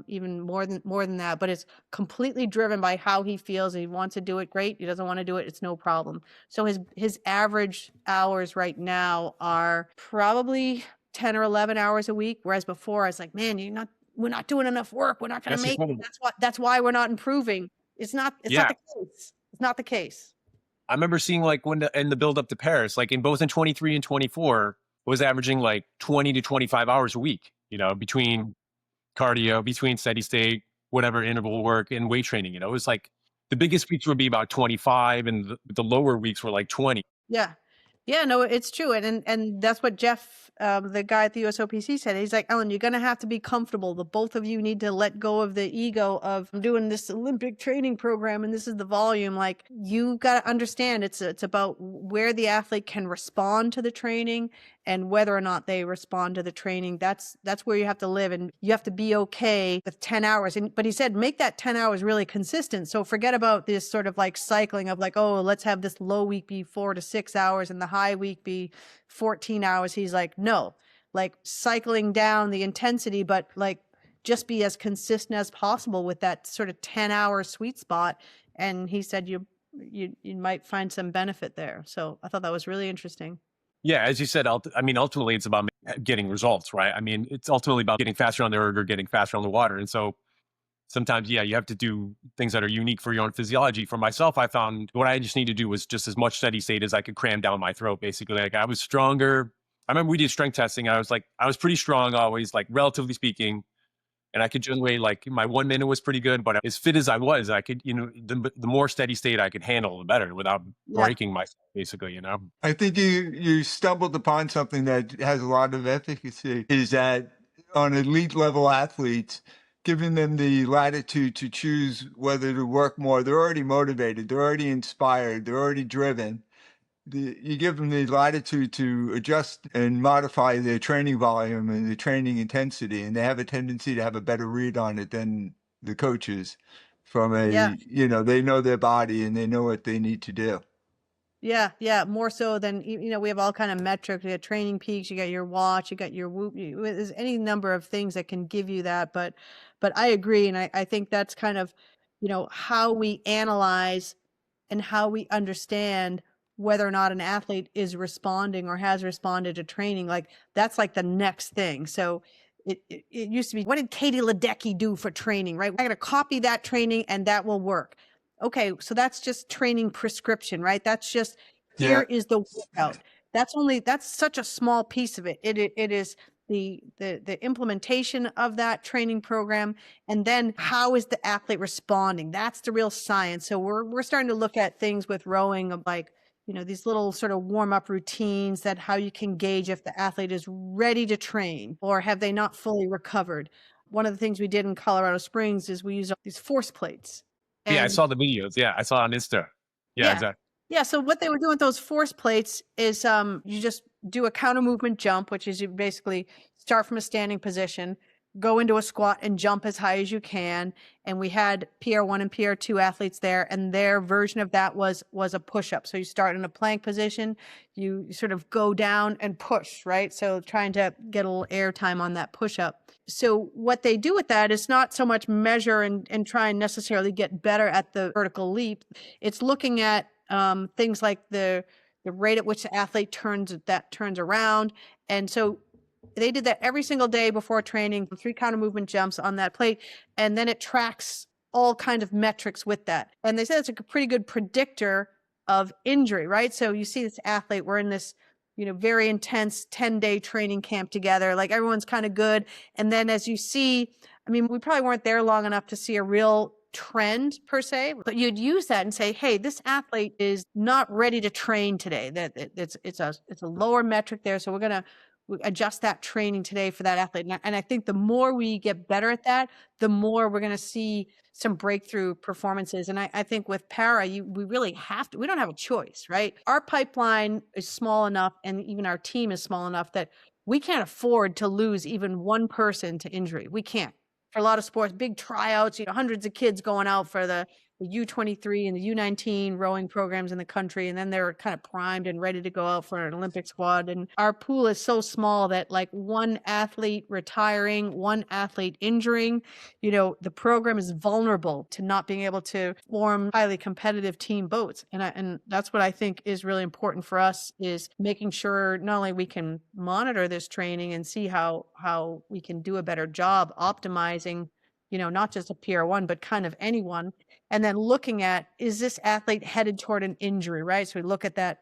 even more than that, but it's completely driven by how he feels. He wants to do it, great. He doesn't want to do it, it's no problem. So his average hours right now are probably 10 or 11 hours a week. Whereas before I was like, man, we're not doing enough work. We're not going to make it. That's why we're not improving. It's not the case. It's not the case. I remember seeing in the build up to Paris, in both in 23 and 24, was averaging 20 to 25 hours a week, between cardio, between steady state, whatever interval work and weight training. It was the biggest weeks would be about 25 and the lower weeks were 20. Yeah. Yeah, no, it's true. And that's what Jeff, the guy at the USOPC said. He's like, Ellen, you're going to have to be comfortable. The both of you need to let go of the ego of I'm doing this Olympic training program and this is the volume. You got to understand it's about where the athlete can respond to the training and whether or not they respond to the training. That's where you have to live, and you have to be okay with 10 hours. But he said, make that 10 hours really consistent. So forget about this sort of cycling of oh, let's have this low week be 4 to 6 hours and the high week be 14 hours. He's like, no, cycling down the intensity, but just be as consistent as possible with that sort of 10-hour sweet spot. And he said, you might find some benefit there. So I thought that was really interesting. Yeah, as you said, ultimately it's about getting results, right? It's ultimately about getting faster on the erg or getting faster on the water. And so sometimes, you have to do things that are unique for your own physiology. For myself, I found what I just need to do was just as much steady state as I could cram down my throat, basically. I was stronger. I remember we did strength testing. I was pretty strong always, relatively speaking. And I could generate, my 1 minute was pretty good, but as fit as I was, I could, the more steady state I could handle, the better without breaking myself, basically, I think you stumbled upon something that has a lot of efficacy, is that on elite level athletes, giving them the latitude to choose whether to work more. They're already motivated. They're already inspired. They're already driven. you give them the latitude to adjust and modify their training volume and the training intensity, and they have a tendency to have a better read on it than the coaches. From Yeah. they know their body and they know what they need to do. Yeah, yeah, more so than we have all kind of metrics. You got training peaks, you got your watch, you got your whoop. There's any number of things that can give you that, but I agree, and I think that's kind of how we analyze and how we understand whether or not an athlete is responding or has responded to training. Like that's like the next thing. So it used to be, what did Katie Ledecky do for training, right? I got to copy that training and that will work. Okay, so that's just training prescription, right? That's just, here is the workout. That's such a small piece of it. It is the implementation of that training program, and then how is the athlete responding? That's the real science. So we're starting to look at things with rowing of like, these little sort of warm up routines, that how you can gauge if the athlete is ready to train or have they not fully recovered. One of the things we did in Colorado Springs is we used these force plates. Yeah, I saw the videos. Yeah, I saw on Insta. Yeah, exactly. Yeah, so what they were doing with those force plates is you just do a counter movement jump, which is you basically start from a standing position, go into a squat and jump as high as you can. And we had PR1 and PR2 athletes there, and their version of that was a push-up. So you start in a plank position, you sort of go down and push, right? So trying to get a little air time on that push-up. So what they do with that is not so much measure and try and necessarily get better at the vertical leap. It's looking at things like the rate at which the athlete turns around. And so they did that every single day before training, 3 counter movement jumps on that plate. And then it tracks all kind of metrics with that. And they said it's a pretty good predictor of injury, right? So you see this athlete, we're in this, very intense 10-day training camp together. Like everyone's kind of good. And then as you see, we probably weren't there long enough to see a real trend per se, but you'd use that and say, hey, this athlete is not ready to train today. That it's a lower metric there. So we're going to adjust that training today for that athlete. And I think the more we get better at that, the more we're going to see some breakthrough performances. And I think with para, we really have to, we don't have a choice, right? Our pipeline is small enough, and even our team is small enough that we can't afford to lose even one person to injury. We can't. For a lot of sports, big tryouts, hundreds of kids going out for the U23 and the U19 rowing programs in the country. And then they're kind of primed and ready to go out for an Olympic squad. And our pool is so small that like one athlete retiring, one athlete injuring, the program is vulnerable to not being able to form highly competitive team boats. And that's what I think is really important for us, is making sure not only we can monitor this training and see how we can do a better job optimizing, not just a PR1, but kind of anyone. And then looking at, is this athlete headed toward an injury, right? So we look at that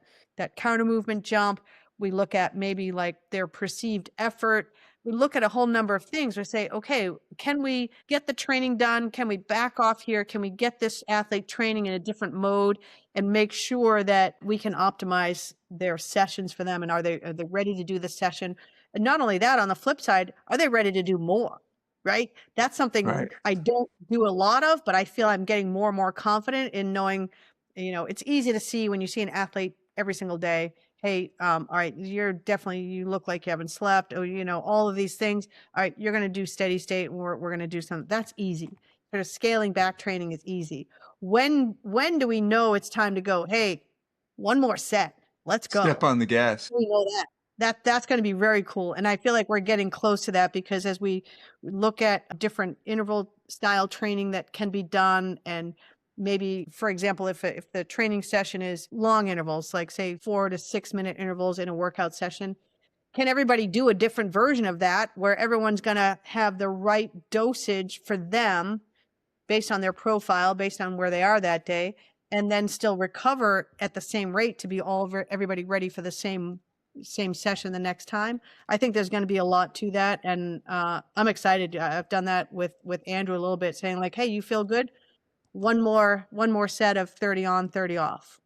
counter movement jump. We look at maybe like their perceived effort. We look at a whole number of things. We say, okay, can we get the training done? Can we back off here? Can we get this athlete training in a different mode and make sure that we can optimize their sessions for them? And are they ready to do the session? And not only that, on the flip side, are they ready to do more? Right? That's something I don't do a lot of, but I feel I'm getting more and more confident in knowing, it's easy to see when you see an athlete every single day. Hey, all right, you look like you haven't slept, or, all of these things. All right, you're going to do steady state. We're going to do something. That's easy. Sort of scaling back training is easy. When do we know it's time to go? Hey, one more set. Let's go. Step on the gas. We know that's going to be very cool. And I feel like we're getting close to that, because as we look at different interval style training that can be done, and maybe, for example, if the training session is long intervals, like say 4 to 6 minute intervals in a workout session, can everybody do a different version of that where everyone's going to have the right dosage for them based on their profile, based on where they are that day, and then still recover at the same rate to be everybody ready for the same session the next time? I think there's going to be a lot to that. And I'm excited. I've done that with Andrew a little bit, saying like, hey, you feel good? One more set of 30 on, 30 off.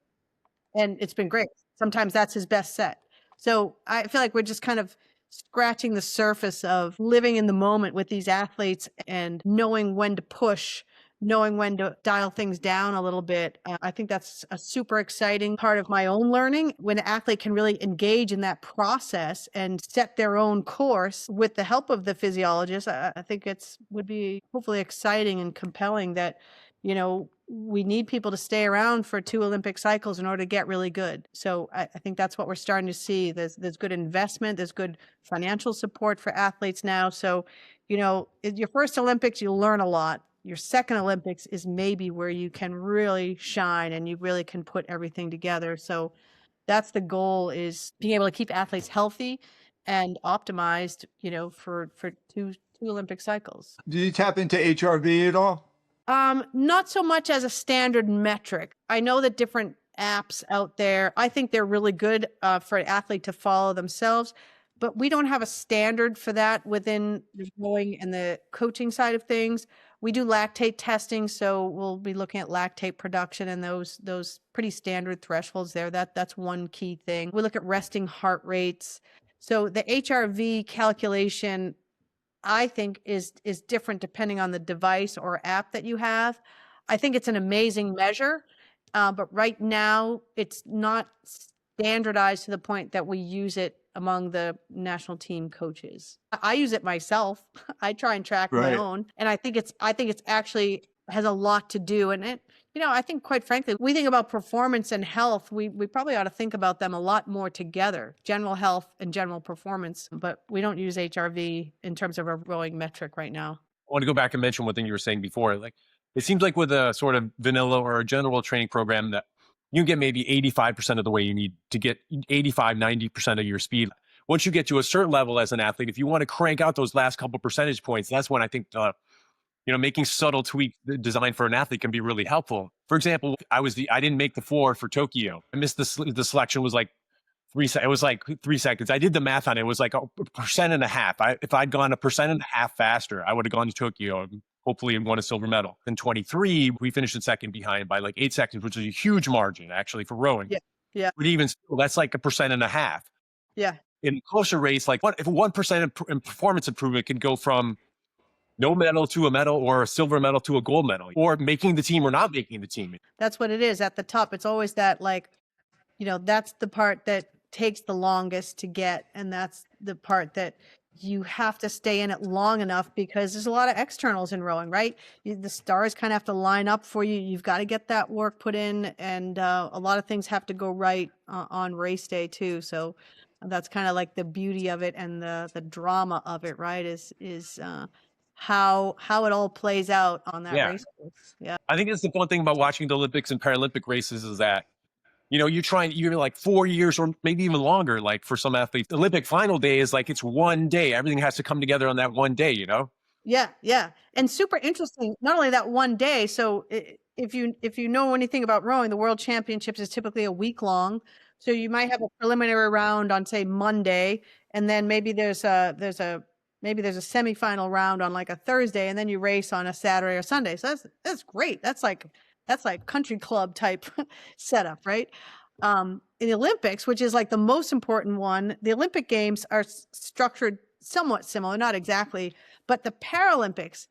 And it's been great. Sometimes that's his best set. So I feel like we're just kind of scratching the surface of living in the moment with these athletes and knowing when to push, knowing when to dial things down a little bit. I think that's a super exciting part of my own learning, when an athlete can really engage in that process and set their own course with the help of the physiologist. I think would be hopefully exciting and compelling that, we need people to stay around for 2 Olympic cycles in order to get really good. So I think that's what we're starting to see. There's good investment, there's good financial support for athletes now. So, in your first Olympics, you'll learn a lot. Your second Olympics is maybe where you can really shine and you really can put everything together. So that's the goal, is being able to keep athletes healthy and optimized, for two Olympic cycles. Do you tap into HRV at all? Not so much as a standard metric. I know that different apps out there, I think they're really good for an athlete to follow themselves, but we don't have a standard for that within the rowing and the coaching side of things. We do lactate testing, so we'll be looking at lactate production and those pretty standard thresholds there. That's one key thing. We look at resting heart rates. So the HRV calculation, I think, is different depending on the device or app that you have. I think it's an amazing measure, but right now it's not standardized to the point that we use it among the national team coaches. I use it myself. I try and track my own, and I think it's actually has a lot to do. And it, I think, quite frankly, we think about performance and health. We probably ought to think about them a lot more together, general health and general performance, but we don't use HRV in terms of a rowing metric right now. I want to go back and mention one thing you were saying before. Like, it seems like with a sort of vanilla or a general training program that you get maybe 85% of the way you need to get 85, 90% of your speed. Once you get to a certain level as an athlete, if you want to crank out those last couple percentage points, that's when I think making subtle tweaks designed for an athlete can be really helpful. For example, I didn't make the 4 for Tokyo. I missed the selection was like 3 seconds. It was like 3 seconds. I did the math on it. It was like 1.5%. If I'd gone 1.5% faster, I would have gone to Tokyo and hopefully won a silver medal. In 23, we finished in second behind by like 8 seconds, which is a huge margin actually for rowing. Yeah. But even still, that's like 1.5%. Yeah. In a closer race, like if 1% in performance improvement can go from no medal to a medal, or a silver medal to a gold medal, or making the team or not making the team. That's what it is at the top. It's always that, like, that's the part that takes the longest to get. And that's the part that you have to stay in it long enough, because there's a lot of externals in rowing, right? The stars kind of have to line up for you. You've got to get that work put in. And a lot of things have to go right on race day too. So that's kind of like the beauty of it, and the drama of it, right? Is how it all plays out on that race course. Yeah. I think that's the fun thing about watching the Olympics and Paralympic races, is that, you're like 4 years or maybe even longer. Like for some athletes, the Olympic final day is like, it's one day. Everything has to come together on that one day, Yeah. Yeah. And super interesting. Not only that one day. So if you know anything about rowing, the World Championships is typically a week long. So you might have a preliminary round on, say, Monday, and then maybe there's a semifinal round on like a Thursday, and then you race on a Saturday or Sunday. So that's great. That's like country club type setup, right? In the Olympics, which is like the most important one, the Olympic Games are structured somewhat similar, not exactly, but the Paralympics,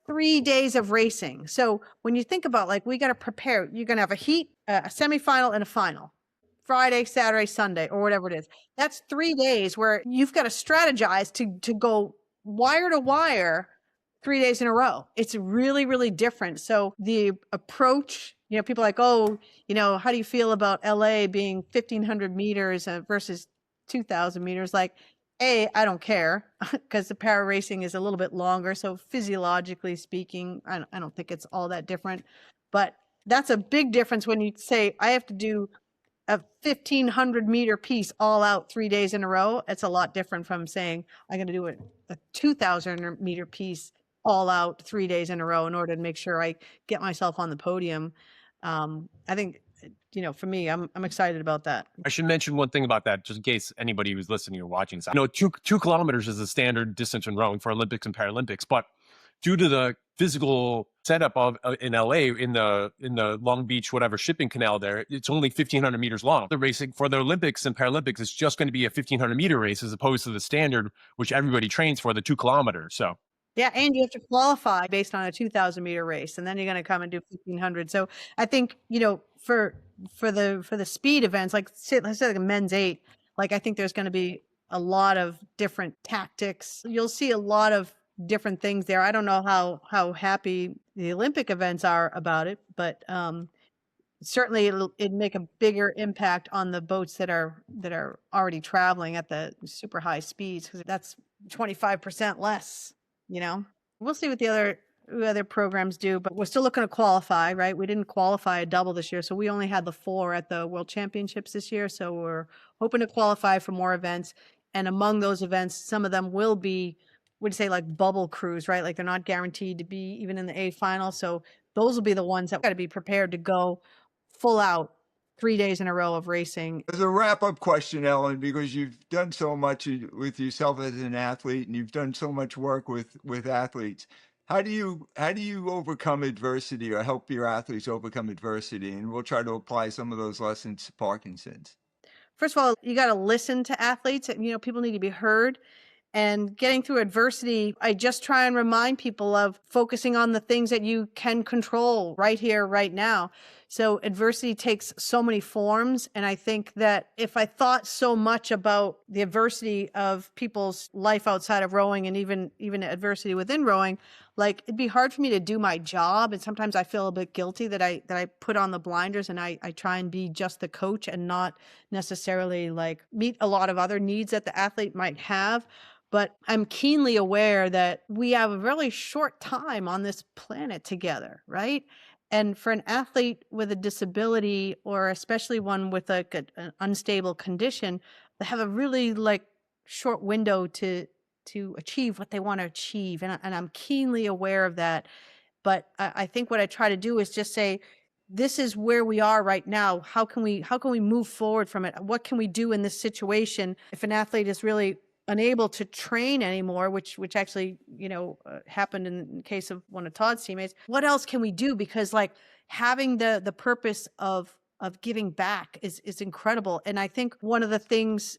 3 days of racing. So when you think about, like, we got to prepare, you're going to have a heat, a semifinal, and a final. Friday, Saturday, Sunday, or whatever it is. That's 3 days where you've got to strategize to go wire to wire 3 days in a row. It's really, really different. So the approach, people are like, oh, how do you feel about LA being 1,500 meters versus 2,000 meters? Like, I don't care, because the para racing is a little bit longer. So physiologically speaking, I don't think it's all that different. But that's a big difference when you say, I have to do a 1,500 meter piece all out 3 days in a row. It's a lot different from saying I'm going to do a 2,000 meter piece all out 3 days in a row in order to make sure I get myself on the podium. I think, for me, I'm excited about that. I should mention one thing about that, just in case anybody who's listening or watching. 2 kilometers is the standard distance in rowing for Olympics and Paralympics, but due to the physical setup of in LA, in the Long Beach, whatever shipping canal there, it's only 1,500 meters long. The racing for the Olympics and Paralympics is just going to be a 1,500 meter race, as opposed to the standard, which everybody trains for, the 2 kilometers. So Yeah, and you have to qualify based on a 2,000 meter race, and then you're going to come and do 1,500. So I think, you know, for the speed events, like let's say like a men's 8, like I think there's going to be a lot of different tactics. You'll see a lot of different things there. I don't know how happy the Olympic events are about it, but certainly it'd make a bigger impact on the boats that are already traveling at the super high speeds, because that's 25% less, you know. We'll see what the other programs do, but we're still looking to qualify, right? We didn't qualify a double this year, so we only had the 4 at the World Championships this year, so we're hoping to qualify for more events. And among those events, some of them will be, would say, like bubble crews, right? Like they're not guaranteed to be even in the A final, so those will be the ones that got to be prepared to go full out 3 days in a row of racing. As a wrap-up question, Ellen, because you've done so much with yourself as an athlete, and you've done so much work with athletes. How do you overcome adversity, or help your athletes overcome adversity? And we'll try to apply some of those lessons to Parkinson's. First of all, you got to listen to athletes. You know, people need to be heard. And getting through adversity, I just try and remind people of focusing on the things that you can control right here, right now. So adversity takes so many forms. And I think that if I thought so much about the adversity of people's life outside of rowing, and even adversity within rowing, like it'd be hard for me to do my job. And sometimes I feel a bit guilty that I put on the blinders, and I try and be just the coach and not necessarily like meet a lot of other needs that the athlete might have. But I'm keenly aware that we have a really short time on this planet together, right? And for an athlete with a disability, or especially one with like an unstable condition, they have a really like short window to achieve what they want to achieve. And I'm keenly aware of that. But I think what I try to do is just say, this is where we are right now. How can we move forward from it? What can we do in this situation? If an athlete is really unable to train anymore, which actually, you know, happened in the case of one of Todd's teammates, what else can we do? Because like having the purpose of giving back is incredible. And I think one of the things,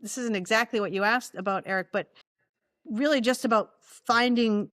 this isn't exactly what you asked about, Eric, but really just about finding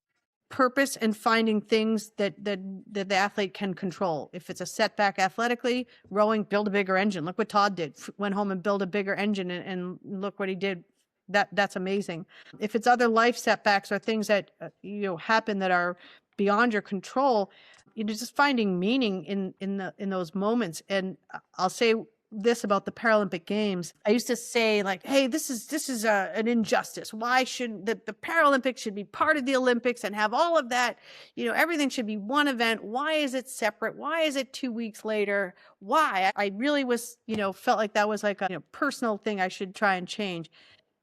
purpose and finding things that the athlete can control. If it's a setback athletically, rowing, build a bigger engine. Look what Todd did. Went home and built a bigger engine, and look what he did. That's amazing. If it's other life setbacks or things that you know happen that are beyond your control, you know, just finding meaning in those moments. And I'll say this about the Paralympic Games. I used to say like, hey, this is an injustice. Why shouldn't the Paralympics should be part of the Olympics and have all of that, you know, everything should be one event. Why is it separate? Why is it 2 weeks later? Why? I really was, you know, felt like that was like a personal thing I should try and change.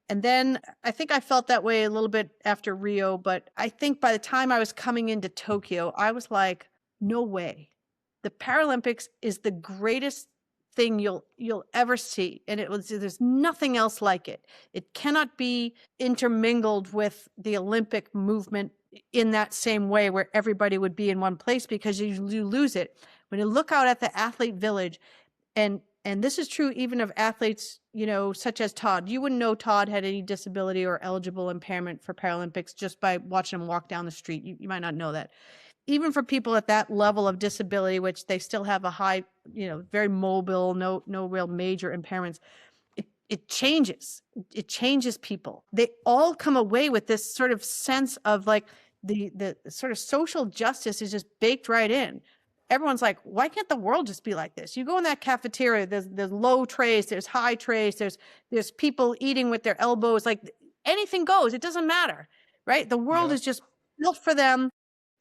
And then I think I felt that way a little bit after Rio, but I think by the time I was coming into Tokyo, I was like, no way. The Paralympics is the greatest thing you'll ever see, and there's nothing else like it. It cannot be intermingled with the Olympic movement in that same way where everybody would be in one place, because you lose it. When you look out at the athlete village, and this is true even of athletes, you know, such as Todd. You wouldn't know Todd had any disability or eligible impairment for Paralympics just by watching him walk down the street. You might not know that. Even for people at that level of disability, which they still have a high, you know, very mobile, no real major impairments, it changes. It changes people. They all come away with this sort of sense of like the sort of social justice is just baked right in. Everyone's like, why can't the world just be like this? You go in that cafeteria, there's low trays, there's high trays, there's people eating with their elbows, like anything goes. It doesn't matter, right? The world is just built for them.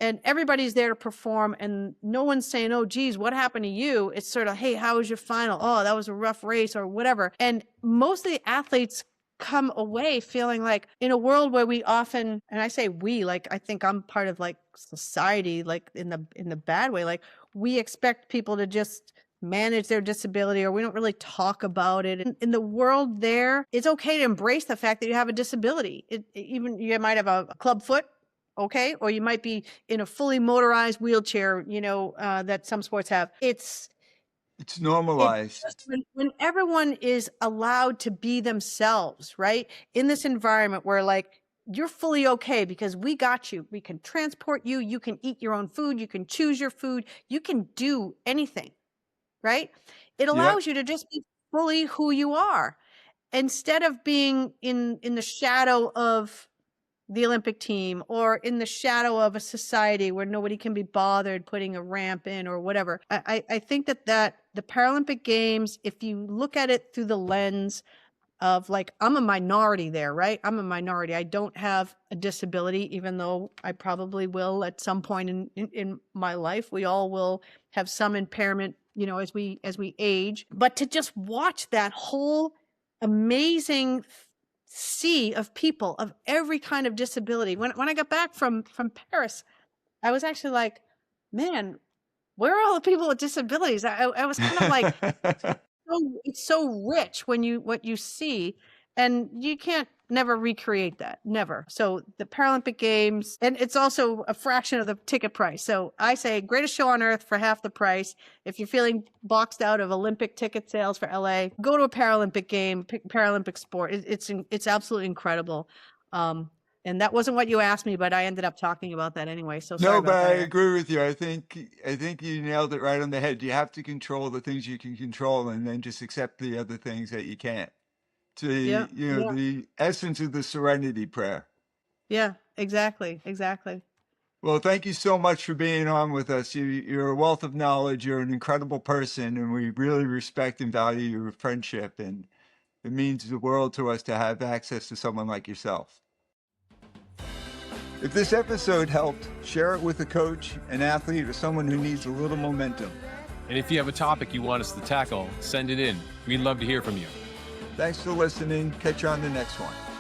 And everybody's there to perform, and no one's saying, oh, geez, what happened to you? It's sort of, hey, how was your final? Oh, that was a rough race or whatever. And most of the athletes come away feeling like, in a world where we often, and I say we, like, I think I'm part of like society, like in the bad way, like we expect people to just manage their disability, or we don't really talk about it. In the world there, it's okay to embrace the fact that you have a disability. Even you might have a club foot. Okay. Or you might be in a fully motorized wheelchair, you know, that some sports have. It's normalized. When everyone is allowed to be themselves, right? In this environment where like you're fully okay because we got you. We can transport you. You can eat your own food. You can choose your food. You can do anything, right? It allows you to just be fully who you are instead of being in the shadow of the Olympic team or in the shadow of a society where nobody can be bothered putting a ramp in or whatever. I think that the Paralympic Games, if you look at it through the lens of like, I'm a minority there, right? I'm a minority. I don't have a disability, even though I probably will at some point in my life. We all will have some impairment, you know, as we age. But to just watch that whole amazing sea of people of every kind of disability. When I got back from Paris, I was actually like, man, where are all the people with disabilities? I was kind of like, it's so rich what you see, and you can't never recreate that, never. So the Paralympic Games, and it's also a fraction of the ticket price. So I say greatest show on earth for half the price. If you're feeling boxed out of Olympic ticket sales for LA, go to a Paralympic game, pick Paralympic sport. It's absolutely incredible. And that wasn't what you asked me, but I ended up talking about that anyway. So sorry about that. I agree with you. I think you nailed it right on the head. You have to control the things you can control, and then just accept the other things that you can't. The essence of the serenity prayer. Yeah, exactly. Well, thank you so much for being on with us. You're a wealth of knowledge. You're an incredible person, and we really respect and value your friendship. And it means the world to us to have access to someone like yourself. If this episode helped, share it with a coach, an athlete, or someone who needs a little momentum. And if you have a topic you want us to tackle, send it in. We'd love to hear from you. Thanks for listening. Catch you on the next one.